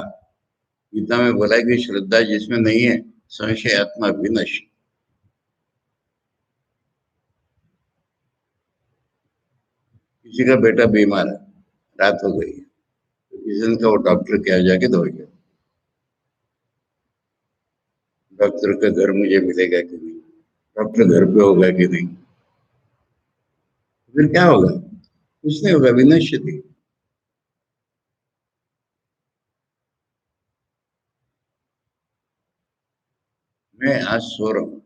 गीता में बोला है कि श्रद्धा जिसमें नहीं है, संशय आत्मा विनश। किसी का बेटा बीमार है, रात हो गई है, तो किसी ने कहा वो डॉक्टर के यहाँ जाके दवाई लो। डॉक्टर का घर मुझे मिलेगा कि नहीं, डॉक्टर घर पे होगा कि नहीं, फिर क्या होगा, कुछ नहीं होगा, विनश्यति। मैं आज सो रहा हूँ,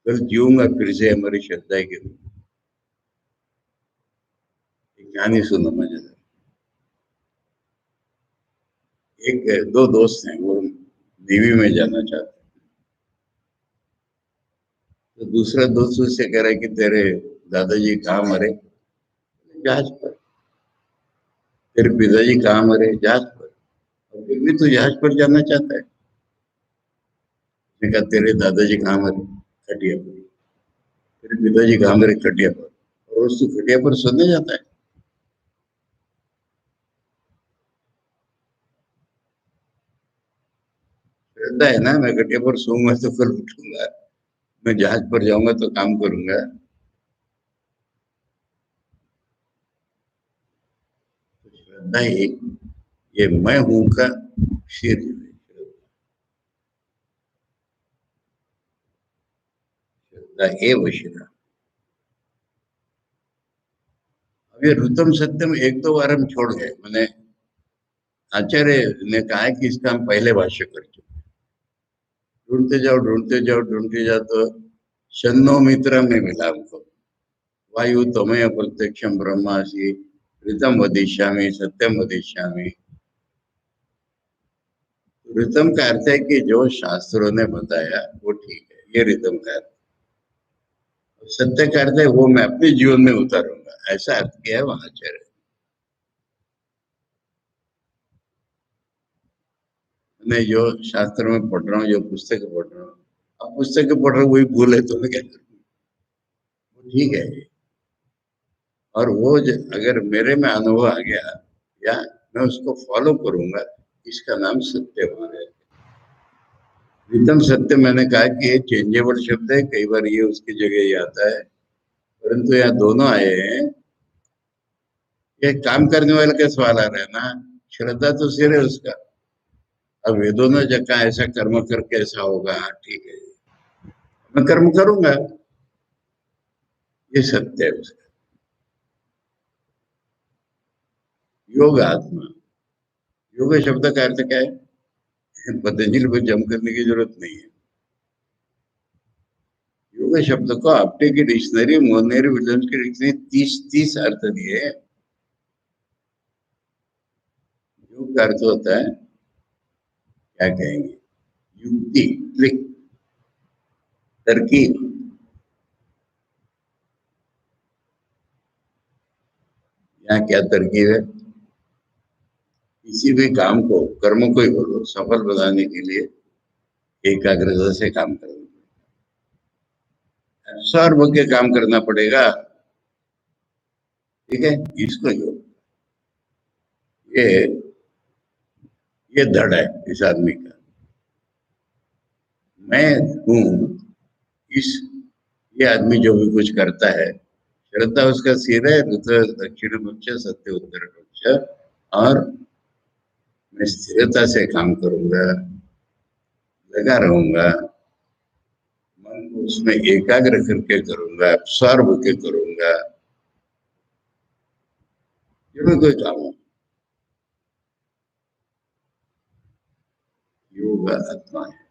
कल जीऊंगा फिर से, हमारी श्रद्धा है कि नहीं। एक कहानी सुनो मजेदार। एक दो दोस्त हैं, वो नेवी में जाना चाहते तो दूसरा दोस्त उससे कह रहा है कि तेरे दादाजी कहाँ मरे? जहाज पर। तेरे पिताजी कहाँ मरे? जहाज पर। और फिर भी तू जहाज पर जाना चाहता है? उसने कहा तेरे दादाजी कहाँ मरे? खटिया पर। तेरे पिताजी कहाँ मरे? खटिया पर। और रोज तू खटिया पर सोने जाता है? रहता है ना, मैं खटिया पर सोऊंगा तो कल उठूंगा, मैं जहाज पर जाऊंगा तो काम करूंगा। तो श्रद्धा एक, ये मैं हूं का शेर जो है, श्रद्धा एव शिरा। अब ये रुतम सत्यम एक दो बार हम छोड़ गए, मैंने आचार्य ने कहा है कि इसका हम पहले भाष्य कर चुके। ढूंढते जाओ ढूंढते जाओ ढूंढते जाओ तो शन्नो मित्र में मिला हमको। वायु तमय प्रत्यक्षम ब्रह्मासि ऋतम वदिष्यामि सत्यम वदिष्यामि। ऋतम का अर्थ है कि जो शास्त्रों ने बताया वो ठीक है, ये ऋतम का अर्थ। सत्य का अर्थ है वो मैं अपने जीवन में उतारूंगा, ऐसा अर्थ किया है वहां आचार्य। मैं जो शास्त्र में पढ़ रहा हूँ, जो पुस्तक पढ़ रहा हूँ, अब पुस्तक पढ़ रहा हूँ वही भूल है तो मैं क्या करूँ? वो ठीक है। और वो अगर मेरे में अनुभव आ गया या मैं उसको फॉलो करूंगा, इसका नाम सत्यवान है। रितम सत्य मैंने कहा कि ये चेंजेबल शब्द है, कई बार ये उसकी जगह ही आता है, परंतु यहाँ दोनों आए हैं। ये काम करने वाले का सवाल आ रहा है ना, श्रद्धा तो सिर है उसका। अब वेदों ने जगह ऐसा कर्म करके ऐसा होगा, हाँ, ठीक है, मैं कर्म करूंगा, ये सत्य है उसका। योग आत्मा, योग शब्द का अर्थ क्या है? पतंजलि को जम करने की जरूरत नहीं है। योग शब्द को आपने की डिक्शनरी, मोनेरी विलियम्स की डिक्शनरी 30 अर्थ दिए। योग का अर्थ होता है, क्या कहेंगे, युक्ति, ट्रिक, तरकीब। यहाँ क्या तरकीब है? किसी भी काम को, कर्म को ही बोलो, सफल बनाने के लिए एकाग्रता से काम करना, सर्व के काम करना पड़ेगा। ठीक है, इसको योग, ये ये धड़ है इस आदमी का। मैं हूं इस, ये आदमी जो भी कुछ करता है, श्रद्धा उसका सिर है, रुद्र दक्षिण पक्ष, सत्य उत्तर पक्ष। और मैं स्थिरता से काम करूंगा, लगा रहूंगा, मन को उसमें एकाग्र करके करूंगा, सर्व के करूंगा, जो भी कोई काम हो। योग आत्मा है।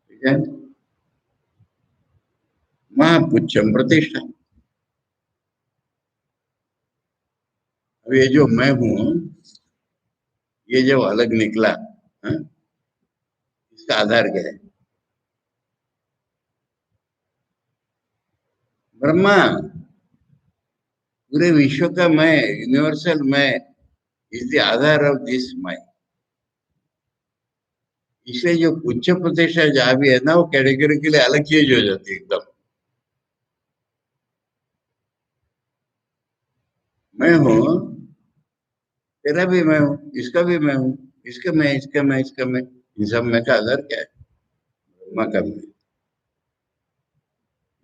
ठीक है, महापुच्छम प्रतिष्ठा। अब ये जो मैं हूं, ये जो अलग निकला, हाँ, इसका आधार क्या है? ब्रह्मा, पूरे विश्व का मैं, यूनिवर्सल मैं, is the Aadhaar of this mind. इसलिए जो उच्च प्रतिष्ठा जहां भी है ना, वो कैटेगरी के लिए अलग चीज हो जाती है एकदम। मैं हूँ, तेरा भी मैं हूँ, इसका भी मैं हूँ, इसका मैं, इसका मैं, इसका मैं, इन सब में का आधार क्या है? ब्रह्मा का मैं।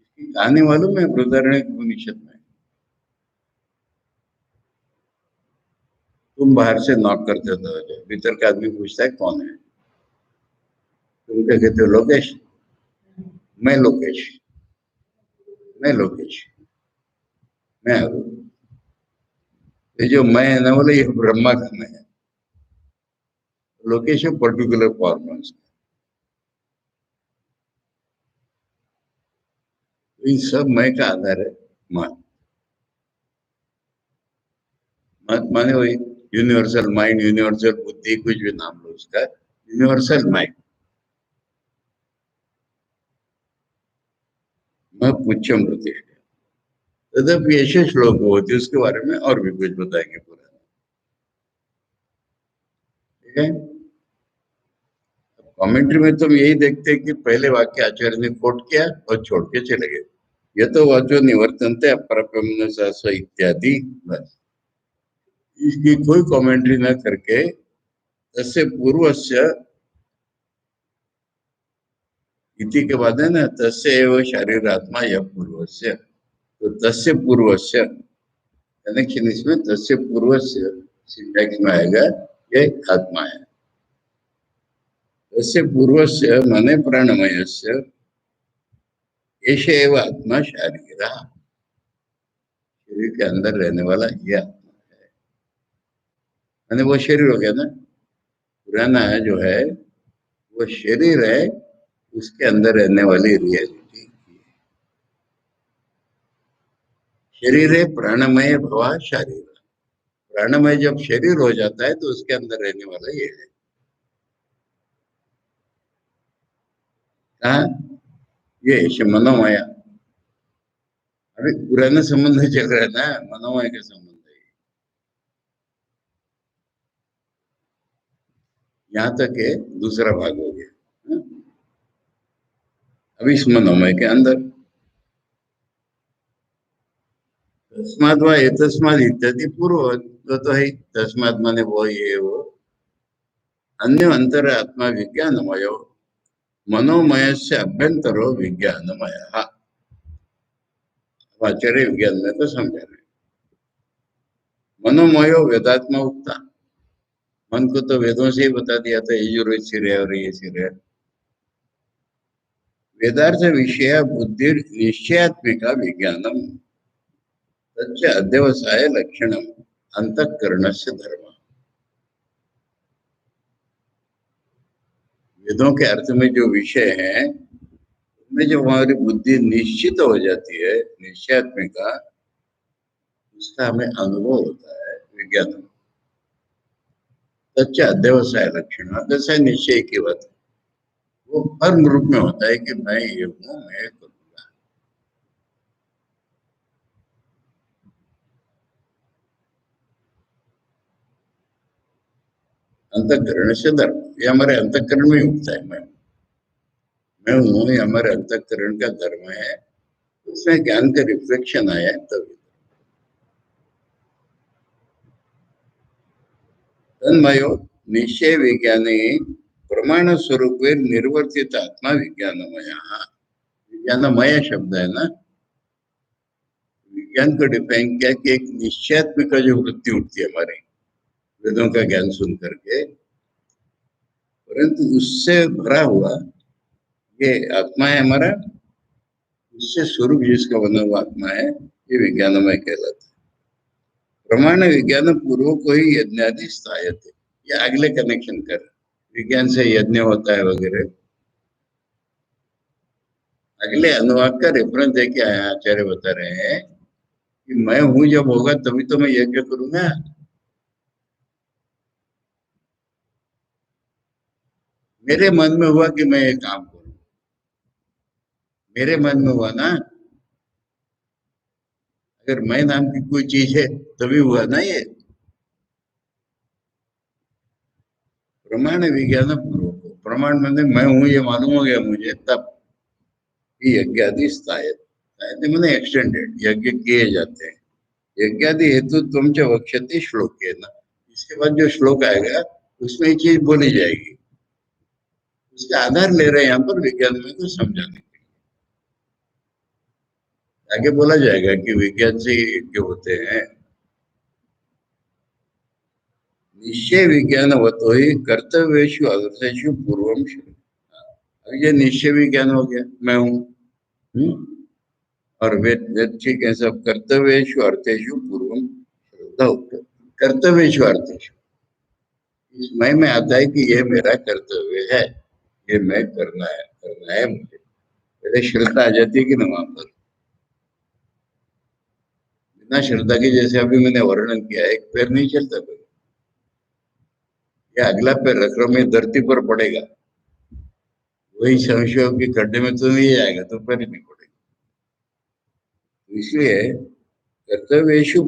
इसकी कहानी मालूम है बृहदारण्यक उपनिषद में? तुम बाहर से नॉक करते हो तो भीतर का आदमी पूछता है कौन है? तुम क्या कहते हो? लोकेश। मैं लोकेश, मैं लोकेश, मैं अरुण। ये जो मैं है ना, बोले ये ब्रह्मा का मैं है। Lokesh particular form. इन सब मैं का आधार है मन। मत माने वही यूनिवर्सल माइंड, यूनिवर्सल बुद्धि, कुछ भी नाम लो उसका, यूनिवर्सल माइंड। पुच्छम प्रतिष्ठा तदपि ऐसे श्लोक होते, उसके बारे में और भी कुछ बताएंगे पूरा। ठीक है। कमेंट्री में तुम यही देखते हैं कि पहले वाक्य आचार्य ने कोट किया और छोड़ के चले गए। ये तो वाचो निवर्तनते अपरब्रह्मण्य सहस्र इत्यादि, बस इसकी कोई कमेंट्री न करके तस्य पूर्वस्य इति के बाद है ना, तस्य एव शरीर आत्मा यह पूर्वस्य, तो तस्य पूर्वस्य कनेक्शन इसमें तस्य पूर्वस्य सिंटैक्स में आएगा, ये आत्मा है। तस्य पूर्वस्य माने प्राणमयस्य एष एव आत्मा शरीर, शरीर के अंदर रहने वाला यह आत्मा है। माने वो शरीर हो गया ना, पुराना जो है वो शरीर है, उसके अंदर रहने वाली रियलिटी। शरीर है प्राणमय भवा शरीर, प्राणमय जब शरीर हो जाता है तो उसके अंदर रहने वाला ये है। कहा ये मनोमय, अभी पुराना संबंध चल रहा है ना, मनोमय का संबंध है। यहाँ तक है, दूसरा भाग हो गया। अभी इस मनोमय के अंदर तस्माद व एतस्माद इत्यादि पूर्व तो है, तस्माद माने वो ये वो, अन्य अंतर आत्मा विज्ञानमय, मनोमय से अभ्यंतरो विज्ञानमय। आचार्य विज्ञान में तो समझा रहे, मनोमयो वेदात्मा उक्ता, मन को तो वेदों से ही बता दिया था, ये सिर है और ये सिर है। वेदार्थ विषय बुद्धि निश्चयात्मिका विज्ञानम तच्च अध्यवसाय लक्षणम अंतःकरणस्य धर्म। वेदों के अर्थ में जो विषय है उनमें जब हमारी बुद्धि निश्चित हो जाती है, निश्चयात्मिका, उसका हमें अनुभव होता है विज्ञान। तच्च अध्यवसाय लक्षण, अध्यवसाय निश्चय की बात, वो कर्म रूप में होता है कि मैं ये हूँ, मैं करूँगा। अंतःकरण से धर्म, ये हमारे अंतःकरण में उगता है। मैं हूँ, ये हमारे अंतःकरण का धर्म है, उसमें ज्ञान का रिफ्लेक्शन आया है तभी। तन्मयो निश्चय विज्ञानी प्रमाण स्वरूप निर्वर्तित आत्मा विज्ञानमय, विज्ञानमय शब्द है ना, विज्ञान को डिफाइन किया कि एक निश्चयात्मिका जो वृत्ति उठती है हमारी वेदों का ज्ञान सुन करके, परंतु उससे भरा हुआ ये आत्मा है हमारा, उससे स्वरूप जिसका बना हुआ आत्मा है, ये विज्ञानमय कहलाता है। प्रमाण विज्ञान पूर्व को ही यज्ञादि स्थायते, ये अगले कनेक्शन कर, विज्ञान से यज्ञ होता है वगैरह, अगले अनुवाद का रेफरेंस देके आया आचार्य बता रहे हैं कि मैं हूं जब होगा तभी तो मैं यज्ञ करूंगा। मेरे मन में हुआ कि मैं ये काम करूं, मेरे मन में हुआ ना, अगर मैं नाम की कोई चीज है तभी हुआ ना ये। प्रमाण विज्ञान पूर्व को, प्रमाण मैंने मैं हूं ये मालूम हो गया मुझे तब, यज्ञ आदि स्थायत, मैंने एक्सटेंडेड यज्ञ किए जाते हैं। यज्ञ आदि हेतु तुम च वक्ष्यति श्लोक है ना, इसके बाद जो श्लोक आएगा उसमें ये चीज बोली जाएगी, उसका आधार ले रहे हैं यहाँ पर विज्ञान में को समझाने के लिए। आगे बोला जाएगा कि विज्ञान से यज्ञ होते हैं। निश्चय विज्ञान तो ही कर्तव्येषु अर्थेषु पूर्वम, अब ये निश्चय विज्ञान हो गया, मैं हूँ। और वेद वेद ठीक है, सब कर्तव्येषु अर्थेषु पूर्वम श्रद्धा उक्त, कर्तव्येषु अर्थेषु, इस मैं में आता है कि ये मेरा कर्तव्य है, ये मैं करना है मुझे, पहले श्रद्धा आ जाती है कि ना वहां पर। बिना श्रद्धा के, जैसे अभी मैंने वर्णन किया, एक पैर नहीं चलता कोई, या अगला पैर रख रहा मैं धरती पर पड़ेगा, वही संशयों के गड्ढे में तो नहीं आएगा, तो पैर नहीं पड़ेगा। इसलिए कर्तव्येषु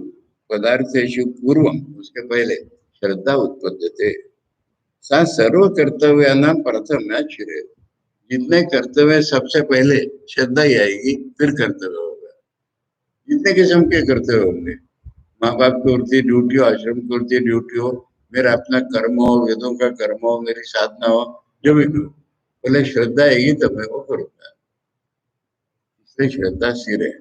पदार्थेषु पूर्वम, उसके पहले श्रद्धा उत्पद्यते, सा सर्व कर्तव्यानां प्रथम श्रेय। जितने कर्तव्य सबसे पहले श्रद्धा ही आएगी, फिर कर्तव्य होगा। जितने किस्म के कर्तव्य होंगे, माँ बाप की उड़ती ड्यूटी हो, आश्रम की उड़ती ड्यूटी हो, मेरा अपना कर्म हो, वेदों का कर्म हो, मेरी साधना हो, जो भी हो, पहले श्रद्धा आएगी तब मैं वो करूंगा। इसलिए श्रद्धा सिर है।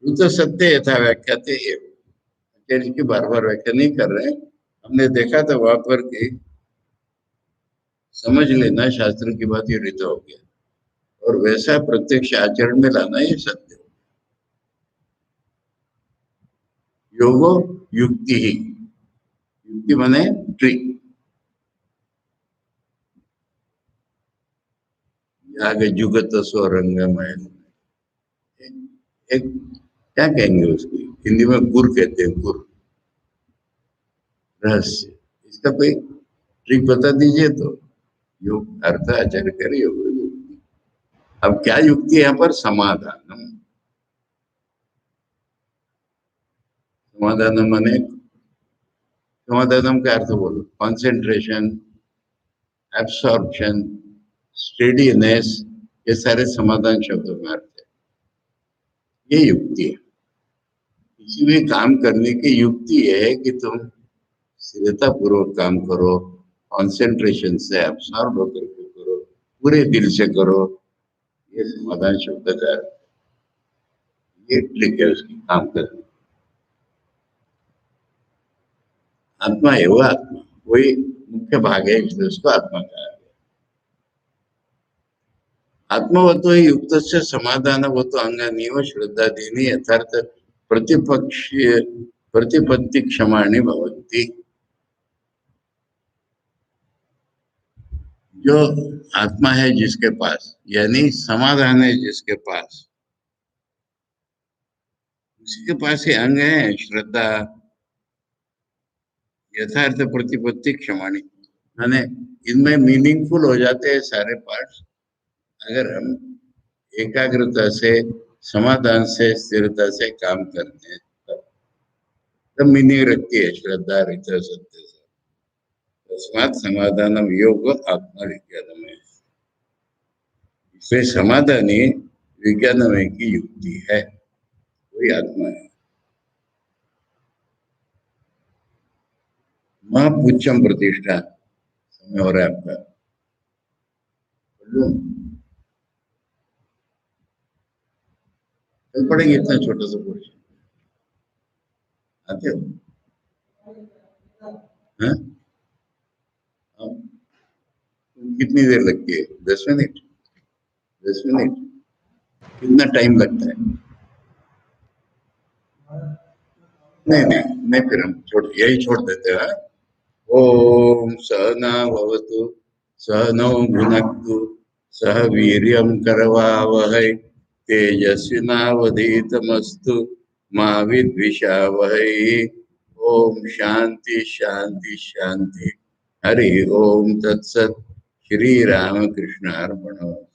वो तो सत्य यथा व्याख्याते की बार बार व्याख्या नहीं कर रहे हैं। हमने देखा था वहां पर कि समझ लेना शास्त्र की बात, ये रीत हो गया, और वैसा प्रत्यक्ष आचरण में लाना ये सत्य। योगो युक्ति ही, युक्ति माने ट्रिक। आगे जुगत स्वरंगमय, एक क्या कहेंगे उसकी, हिंदी में गुर कहते हैं, गुर, रहस्य। इसका कोई ट्रिक बता दीजिए तो। योग अर्थ आचार्य करे योग युक्ति। अब क्या युक्ति है यहाँ पर? समाधान। समाधान माने, समाधान का अर्थ बोलो, कॉन्सेंट्रेशन, एब्सॉर्प्शन, स्टेडीनेस, ये सारे समाधान शब्दों में अर्थ है। ये युक्ति है। किसी भी काम करने की युक्ति है कि तुम स्थिरता पूर्वक काम करो, कॉन्सेंट्रेशन से एब्सॉर्ब होकर के करो, पूरे दिल से करो। ये समाधान शब्द का ये ट्रिक है उसकी काम करने। आत्मा है वो, आत्मा वही मुख्य भाग है, इसलिए उसको आत्मा कहा गया। आत्मवतो युक्त से समाधान वो तो अंगनीय श्रद्धा दीनी यथार्थ प्रतिपक्ष प्रतिपत्ति क्षमाणी भवंती। जो आत्मा है जिसके पास, यानी समाधान है जिसके पास, उसी के पास ये अंग है श्रद्धा, यथार्थ प्रतिपत्ति क्षमाणी, माने इनमें मीनिंगफुल हो जाते हैं सारे पार्ट्स अगर हम एकाग्रता से, समाधान से, स्थिरता से काम करते हैं, तब मीनिंग रखती है श्रद्धा, रीत, सत्य से। तस्मात् समाधानम योग आत्मविज्ञानमय, इसलिए समाधान ही विज्ञानमय की युक्ति है, वही आत्मा है। महापुच्छम प्रतिष्ठा समय हो रहा है आपका, कल पढ़ेंगे इतना छोटा सा पोर्शन, आते हो? हाँ? कितनी देर लगती है? 10 मिनट? 10 मिनट कितना टाइम लगता है? नहीं नहीं नहीं, फिर हम यही छोड़ देते हैं। ओम सहना भवतु, सहनौ भुनक्तु, सह वीर्यं करवावहै, तेजस्विनावधीतमस्तु मा विद्विषावहै। ओम शांति शांति शांति। हरि ओम तत्सत। श्री रामकृष्णार्पणमस्तु।